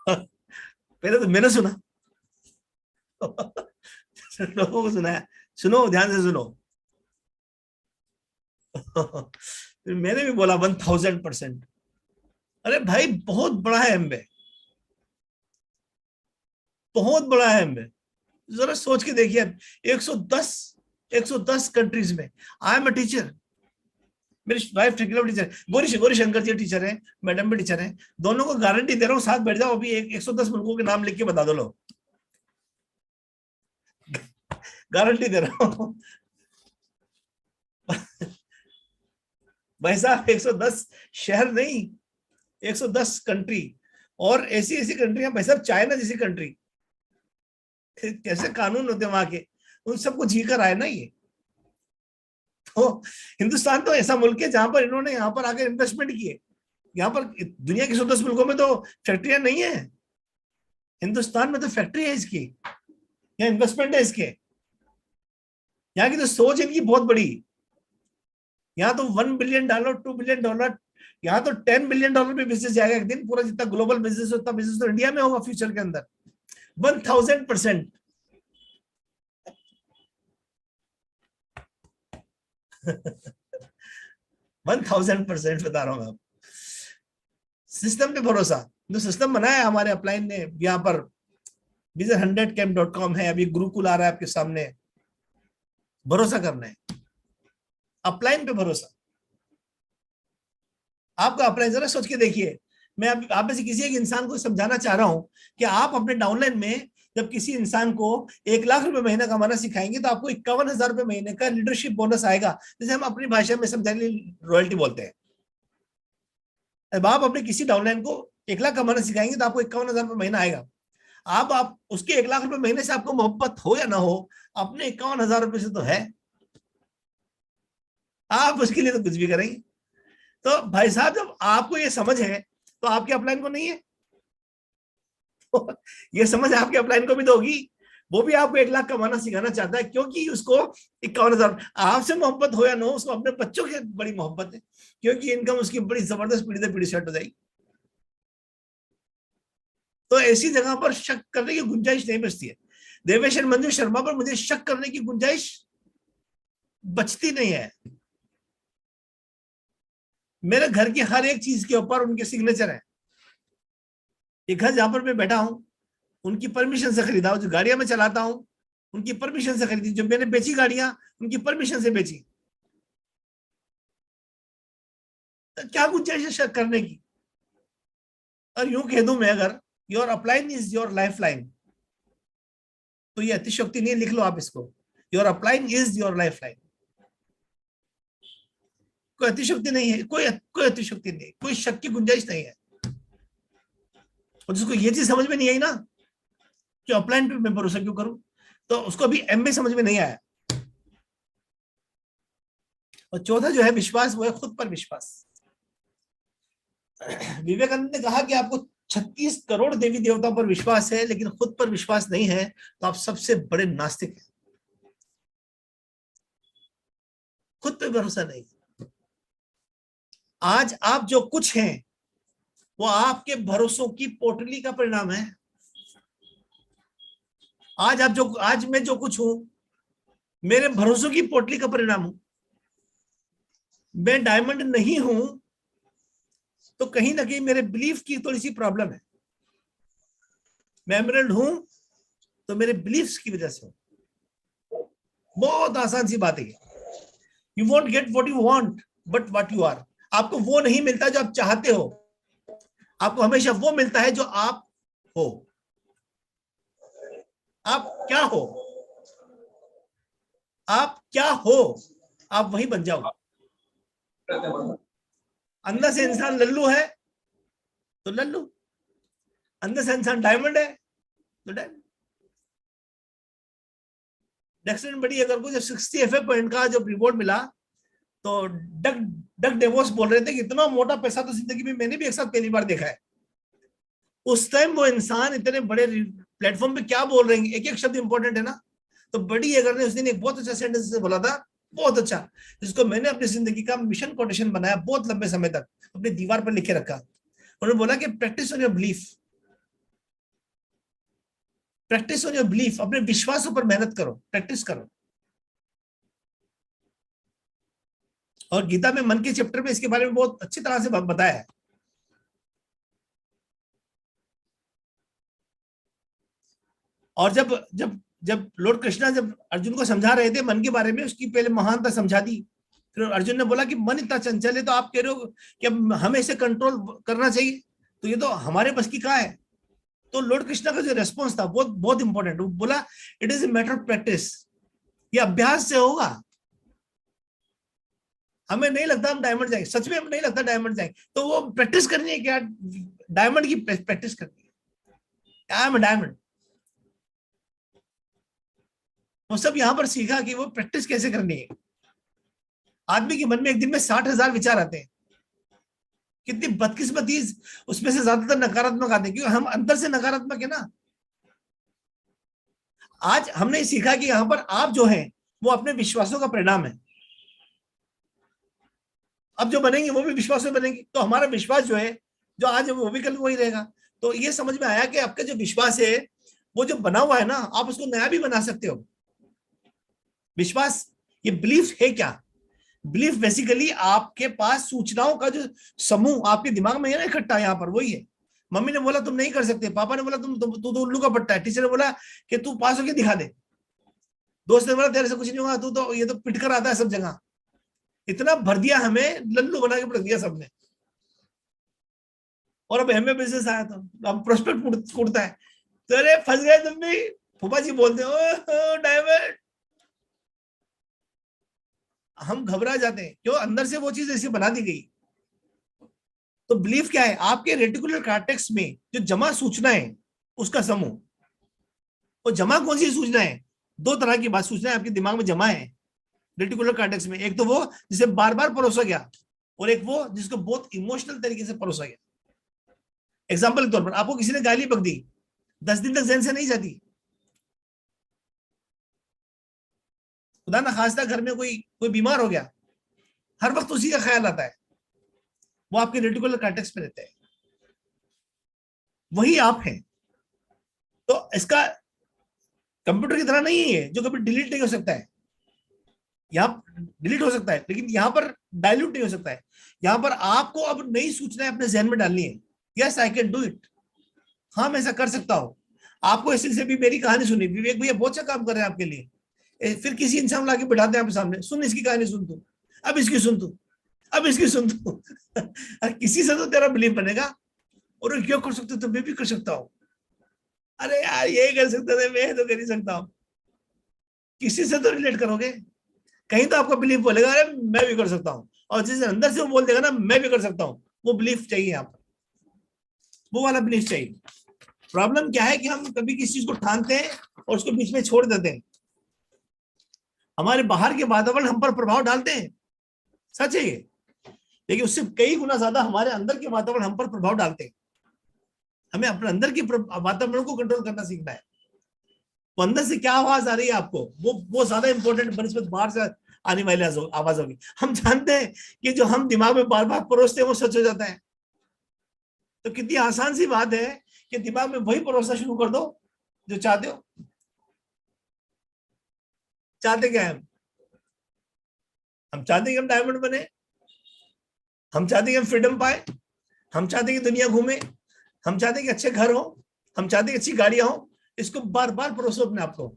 पहले तो मैंने सुना, लोगों को सुनाया। सुनो, ध्यान से सुनो। फिर मैंने भी बोला 1000%। अरे भाई, बहुत बड़ा है एमबे, बहुत बड़ा है एमबे। जरा सोच के देखिए, 110 कंट्रीज में। I am a teacher. मेरी wife teacher, Gauri Shankar ji teacher है, मैडम भी टीचर है। दोनों को गारंटी दे रहा हूँ, साथ बैठ जाओ अभी, 110 मुल्कों के नाम लिख के बता दो लो। गारंटी दे रहा हूँ भाई साहब, 110 शहर नहीं, 110 कंट्री। और ऐसी ऐसी कंट्रियां भाई साहब, चाइना जैसी कंट्री, कैसे कानून होते वहां के, उन सबको जीकर आए ना ये। तो हिंदुस्तान तो ऐसा मुल्क है जहां पर इन्होंने यहाँ पर आकर इन्वेस्टमेंट किए। यहाँ पर दुनिया के 110 मुल्कों में तो फैक्ट्रियां नहीं है, हिंदुस्तान में तो फैक्ट्री है इसकी, यहाँ इन्वेस्टमेंट है इसके। यहाँ की तो सोच इनकी बहुत बड़ी। यहाँ तो $1 बिलियन, $2 बिलियन, यहाँ तो $10 बिलियन पे बिजनेस जाएगा एक दिन। पूरा जितना ग्लोबल बिजनेस है उतना बिजनेस तो इंडिया में होगा फ्यूचर के अंदर। 1000%। 1000% बता रहा हूं मैं। सिस्टम पे भरोसा, जो सिस्टम बनाया है हमारे अपलाइन ने, यहाँ पर vision100camp.com है, अभी गुरुकुल आ रहा है आपके सामने। भरोसा करना है, अपलाइन पे भरोसा। आपका अपलाइन, जरा सोच के देखिए। मैं आप में से किसी एक इंसान को समझाना चाह रहा हूं कि आप अपने डाउनलाइन में जब किसी इंसान को 1 लाख रुपए महीना कमाना सिखाएंगे तो आपको 51,000 रुपए महीने का लीडरशिप बोनस आएगा, जैसे हम अपनी भाषा में समझाने के लिए रॉयल्टी बोलते हैं। अब आप अपने किसी डाउनलाइन को 1 लाख कमाना सिखाएंगे तो आपको 51,000 रुपए महीना आएगा। आप उसके 1 लाख रुपए महीने से आपको मोहब्बत हो या ना हो, अपने 51,000 रुपए से तो है। आप उसके लिए तो कुछ भी करेंगे। तो भाई साहब, जब आपको ये समझ है तो आपके अपलाइन को नहीं है? तो ये समझ आपके अपलाइन को भी दोगी। वो भी आपको 1 लाख कमाना सिखाना चाहता है, क्योंकि उसको 51,000, आपसे मोहब्बत हो या ना हो, उसको अपने बच्चों की बड़ी मोहब्बत है, क्योंकि इनकम उसकी बड़ी जबरदस्त पीढ़ी से पीढ़ी सेट हो जाएगी। तो ऐसी जगह पर शक करने की गुंजाइश नहीं बचती है। देवेश और मंजू शर्मा पर मुझे शक करने की गुंजाइश बचती नहीं है। मेरे घर की हर एक चीज के ऊपर उनके सिग्नेचर है। ये घर जहां पर मैं बैठा हूं, उनकी परमिशन से खरीदा हूं। जो गाड़ियां मैं चलाता हूं, उनकी परमिशन से खरीदी। जो मैंने बेची गाड़ियां, उनकी परमिशन से बेची। तो क्या गुंजाइश है शक करने की? और यूं कह दूं मैं, अगर your upline is your life line, तो ये अतिशयोक्ति नहीं, लिख लो आप इसको। Your upline is your life line. कोई अतिशयोक्ति नहीं है, कोई अतिशयोक्ति नहीं, कोई शक की गुंजाइश नहीं है। और जिसको ये चीज समझ में नहीं आई ना कि अपलाइन पे मैं भरोसा क्यों करूं, तो उसको अभी एमबे समझ में नहीं आया। और चौथा जो है विश्वास, वो है खुद पर विश्वास। विवेकानंद ने कहा कि आपको 36 करोड़ देवी देवताओं पर विश्वास है, लेकिन खुद पर विश्वास नहीं है, तो आप सबसे बड़े नास्तिक हैं। खुद पे भरोसा नहीं। आज आप जो कुछ हैं वो आपके भरोसों की पोटली का परिणाम है। आज मैं जो कुछ हूं, मेरे भरोसों की पोटली का परिणाम हूं। मैं डायमंड नहीं हूं तो कहीं ना कहीं मेरे बिलीफ की थोड़ी सी प्रॉब्लम है। मैं एमरल्ड हूं तो मेरे बिलीफ्स की वजह से हूं। बहुत आसान सी बात है। You won't get what you want but what you are. आपको वो नहीं मिलता जो आप चाहते हो, आपको हमेशा वो मिलता है जो आप हो। आप क्या हो, आप क्या हो, आप वही बन जाओ। अंदर से इंसान लल्लू है तो लल्लू, अंदर से इंसान डायमंड है तो डायमंड। नेक्स्ट बड़ी अगर को जब 60 एफए पॉइंट का जब रिवॉर्ड मिला तो डग डग डेवोस बोल रहे थे कि इतना मोटा पैसा तो जिंदगी में मैंने भी एक साथ पहली बार देखा है। उस टाइम वो इंसान इतने बड़े प्लेटफॉर्म पे क्या बोल रहे हैं, एक एक शब्द इंपॉर्टेंट है ना। तो बड़ी अगर ने उस दिन एक बहुत अच्छा सेंटेंस से बोला था, बहुत अच्छा, जिसको मैंने अपनी जिंदगी का मिशन कोटेशन बनाया बहुत लंबे समय तक, अपनी दीवार पर लिखे रखा। उन्होंने बोला कि practice on your belief, practice on your belief, अपने विश्वासों पर मेहनत करो, प्रैक्टिस करो। और गीता में मन के चैप्टर में इसके बारे में बहुत अच्छी तरह से बताया है। और जब जब जब लॉर्ड कृष्णा जब अर्जुन को समझा रहे थे मन के बारे में, उसकी पहले महानता समझा दी। फिर अर्जुन ने बोला कि मन इतना चंचल है तो आप कह रहे हो कि हमें इसे कंट्रोल करना चाहिए, तो ये तो हमारे बस की कहाँ है। तो लॉर्ड कृष्णा का जो रेस्पॉन्स था बहुत बहुत इंपॉर्टेंट, वो बोला it is a matter of practice, ये अभ्यास से होगा। हमें नहीं लगता हम डायमंड जाएंगे, सच में हमें नहीं लगता डायमंड जाएंगे, तो वो प्रैक्टिस करनी है क्या, डायमंड की प्रैक्टिस करनी है। I am diamond. वो सब यहां पर सीखा कि वो प्रैक्टिस कैसे करनी है। आदमी के मन में एक दिन में 60,000 विचार आते हैं। कितनी बदकिस्मती, उसमें से ज्यादातर नकारात्मक आते हैं क्योंकि हम अंदर से नकारात्मक है ना। आज हमने सीखा कि यहां पर आप जो हैं वो अपने विश्वासों का परिणाम है। अब जो बनेंगे वो भी विश्वास में बनेंगे, तो हमारा विश्वास जो है जो आज है वो भी कल वही रहेगा। तो ये समझ में आया कि आपका जो विश्वास है वो जो बना हुआ है ना, आप उसको नया भी बना सकते हो। विश्वास, ये बिलीफ है क्या, बिलीफ बेसिकली आपके पास सूचनाओं का जो समूह आपके दिमाग में है ना इकट्ठा, यहाँ पर वही है। मम्मी ने बोला तुम नहीं कर सकते, पापा ने बोला तू तो उल्लू का पट्टा है, टीचर ने बोला कि तू पास होके दिखा दे, दोस्त ने बोला तेरे से कुछ नहीं होगा, तू तो ये तो पिट कर आता है सब जगह। इतना भर दिया हमें, लल्लू बना के रख दिया सबने। और अब एमए बिजनेस आया तो अब प्रोस्पेक्ट कूदता है, तो अरे फंस गए तुम भी। फूफा जी बोलते हो डायमंड, हम घबरा जाते हैं क्यों, अंदर से वो चीज ऐसी बना दी गई। तो बिलीफ क्या है, आपके रेटिकुलर कॉर्टेक्स में जो जमा सूचना है उसका समूह। वो जमा कौन सी सूचना है, दो तरह की बात सूचना है आपके दिमाग में जमा है रेटिकुलर कॉर्टेक्स में। एक तो वो जिसे बार बार परोसा गया, और एक वो जिसको बहुत इमोशनल तरीके से परोसा गया। एग्जाम्पल के तौर पर आपको किसी ने गाली बक दी, 10 दिन तक जहन से नहीं जाती। खुदा ना खास्ता घर में कोई बीमार हो गया, हर वक्त उसी का ख्याल आता है, वो आपके रेटिकुलर कॉर्टेक्स में रहते हैं, वही आप हैं। तो इसका कंप्यूटर की तरह नहीं है जो कभी डिलीट नहीं हो सकता है। यहाँ डिलीट हो सकता है लेकिन यहाँ पर डायल्यूट नहीं हो सकता है। यहाँ पर आपको अब नई सूचनाएं अपने जहन में डालनी है। Yes I can do it, हाँ मैं ऐसा कर सकता हूँ। आपको इसी से भी मेरी कहानी सुनी, विवेक भैया बहुत अच्छा काम कर रहे हैं आपके लिए। फिर किसी इंसान ला के बिठाते हैं आपके सामने, सुन इसकी कहानी सुन तू, अब इसकी सुन तू, अब इसकी सुन तू। किसी से तो तेरा बिलीव बनेगा, और क्यों कर सकते तो मैं भी कर सकता हूँ। अरे यार ये कर सकते थे, मैं तो कर ही सकता हूँ। किसी से तो रिलेट करोगे, कहीं तो आपका बिलीफ बोलेगा अरे मैं भी कर सकता हूँ, और जिस अंदर से वो बोल देगा ना मैं भी कर सकता हूँ, वो बिलीफ चाहिए यहाँ पर, वो वाला बिलीफ चाहिए। प्रॉब्लम क्या है कि हम कभी किसी चीज को ठानते हैं और उसको बीच में छोड़ देते हैं। हमारे बाहर के वातावरण हम पर प्रभाव डालते हैं, सच है ये, लेकिन उससे कई गुना ज्यादा हमारे अंदर के वातावरण हम पर प्रभाव डालते हैं। हमें अपने अंदर के वातावरण को कंट्रोल करना सीखना है। तो अंदर से क्या आवाज आ रही है आपको, वो ज्यादा इंपॉर्टेंट बनस्पत बाहर से आने वाली आवाज होगी। हम जानते हैं कि जो हम दिमाग में बार बार परोसते हैं वो सच हो जाता है। तो कितनी आसान सी बात है कि दिमाग में वही परोसना शुरू कर दो जो चाहते हो। चाहते क्या है हम चाहते हैं कि हम डायमंड बने, हम चाहते हैं कि हम फ्रीडम पाए, हम चाहते हैं कि दुनिया घूमे, हम चाहते हैं कि अच्छे घर हो, हम चाहते हैं कि अच्छी गाड़ियां हो। इसको बार बार परोसो अपने आप को,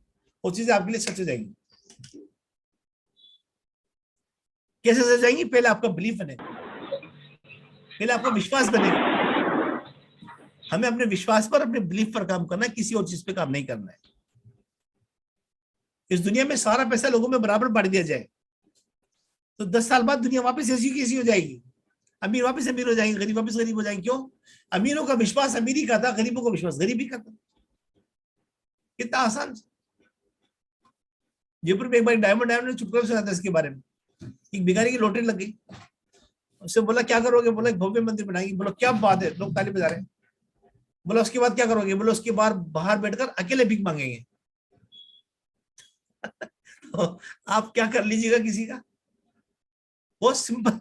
वो चीजें आपके लिए सच हो जाएंगी। कैसे सच जाएंगी, पहले आपका बिलीफ बनेगा, पहले आपका विश्वास बनेगा। हमें अपने विश्वास पर, अपने बिलीफ पर काम करना है, किसी और चीज पे काम नहीं करना है। इस दुनिया में सारा पैसा लोगों में बराबर बांट दिया जाए तो 10 साल बाद दुनिया वापस ऐसी की ऐसी हो जाएगी। अमीर वापस अमीर हो जाएंगे, गरीब वापस गरीब हो जाएंगे। क्यों? अमीरों का विश्वास अमीरी का था, गरीबों का विश्वास गरीबी का था। कितना आसान। जयपुर में एक बार डायमंड ने चुटकुला सुना था इसके बारे में। एक भिखारी की लॉटरी लग गई, उससे बोला क्या करोगे? बोला एक भव्य मंदिर बनाएंगे। बोला क्या बात है, लोग ताली बजा रहे हैं। बोला उसके बाद क्या करोगे? बोला उसके बाद बाहर बैठकर अकेले भीख मांगेंगे। तो आप क्या कर लीजिएगा किसी का, बहुत सिंपल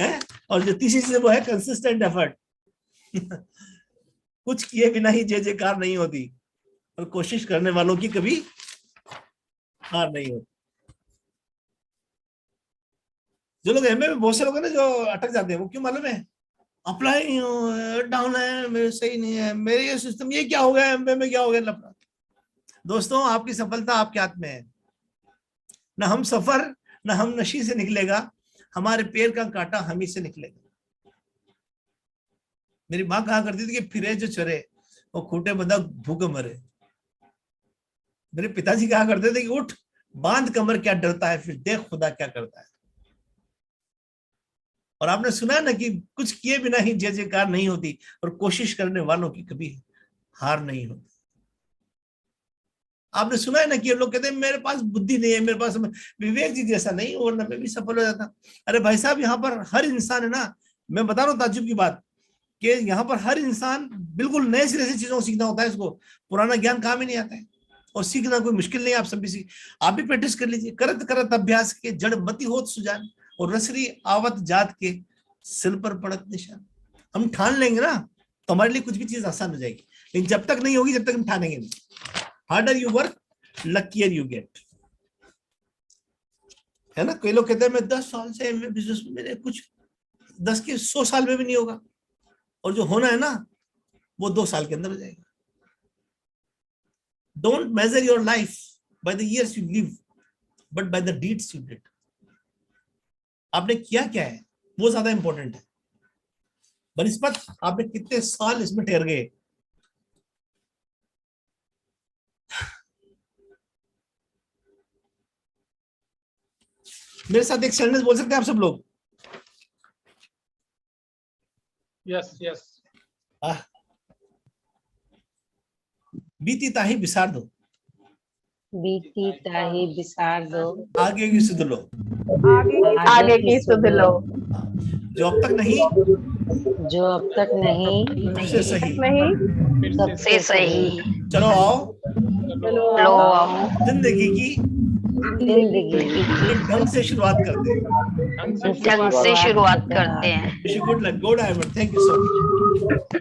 है। और जो तीसरी चीज वो है कंसिस्टेंट एफर्ट। कुछ किए बिना ही जय जयकार नहीं होती, और कोशिश करने वालों की कभी हार नहीं होती। जो लोग एमए में बहुत से लोग हैं ना जो अटक जाते हैं, वो क्यों मालूम है? अप्लाई डाउन है, मेरे सही नहीं है, मेरे ये सिस्टम, ये क्या हो गया, एमए में क्या हो गया लफड़ा। दोस्तों आपकी सफलता आपके हाथ में है। ना हम सफर, ना हम नशी से निकलेगा, हमारे पैर का कांटा हम ही से निकलेगा। मेरी माँ कहा करती थी कि फिरे जो चरे वो खूंटे बंधा भूखे मरे। मेरे पिताजी कहा करते थे कि उठ बांध कमर, क्या डरता है, फिर देख खुदा क्या करता है। और आपने सुना ना कि कुछ किए बिना ही जय जयकार नहीं होती, और कोशिश करने वालों की कभी हार नहीं होती। आपने सुना है ना कि लोग कहते हैं मेरे पास बुद्धि नहीं है, मेरे पास। विवेक जी जैसा नहीं, वरना मैं भी सफल हो जाता। अरे भाई साहब, यहाँ पर हर इंसान है ना, मैं बता रहा हूँ ताज्जुब की बात, कि यहाँ पर हर इंसान बिल्कुल नए सिरे से चीजों को सीखना होता है। इसको पुराना ज्ञान काम ही नहीं आता है, और सीखना कोई मुश्किल नहीं है। आप सब भी आप भी प्रैक्टिस कर लीजिए। करत करत अभ्यास के जड़ मति होत सुजान, और रसरी आवत जात के सिल पर पड़त निशान। हम ठान लेंगे ना तो हमारे लिए कुछ भी चीज आसान हो जाएगी, लेकिन जब तक नहीं होगी, जब तक हम ठानेंगे नहीं। Harder you work, luckier you get, है ना। कई लोग कहते हैं मैं 10 साल से बिजनेस में, मेरे कुछ 10 के 100 साल में भी नहीं होगा, और जो होना है ना वो 2 साल के अंदर हो जाएगा। Don't major your life by the years you live, but by the deeds you did. आपने किया क्या है वो ज्यादा इंपॉर्टेंट है। बनिस्पत आपने कितने साल इसमें ठहर गए। मेरे साथ एक सेंटेंस बोल सकते हैं आप सब लोग? Yes yes. बीती ताही बिसार दो, बीती ताही बिसार दो, आगे की सुध लो, आगे की सुध लो। जो अब तक नहीं, जो अब तक नहीं, सबसे सही, सबसे सही। चलो आओ, लो आओ, जिंदगी की जिंदगी एक ढंग से शुरुआत करते हैं। ढंग से शुरुआत करते हैं। Good luck, good diamond, thank you so much.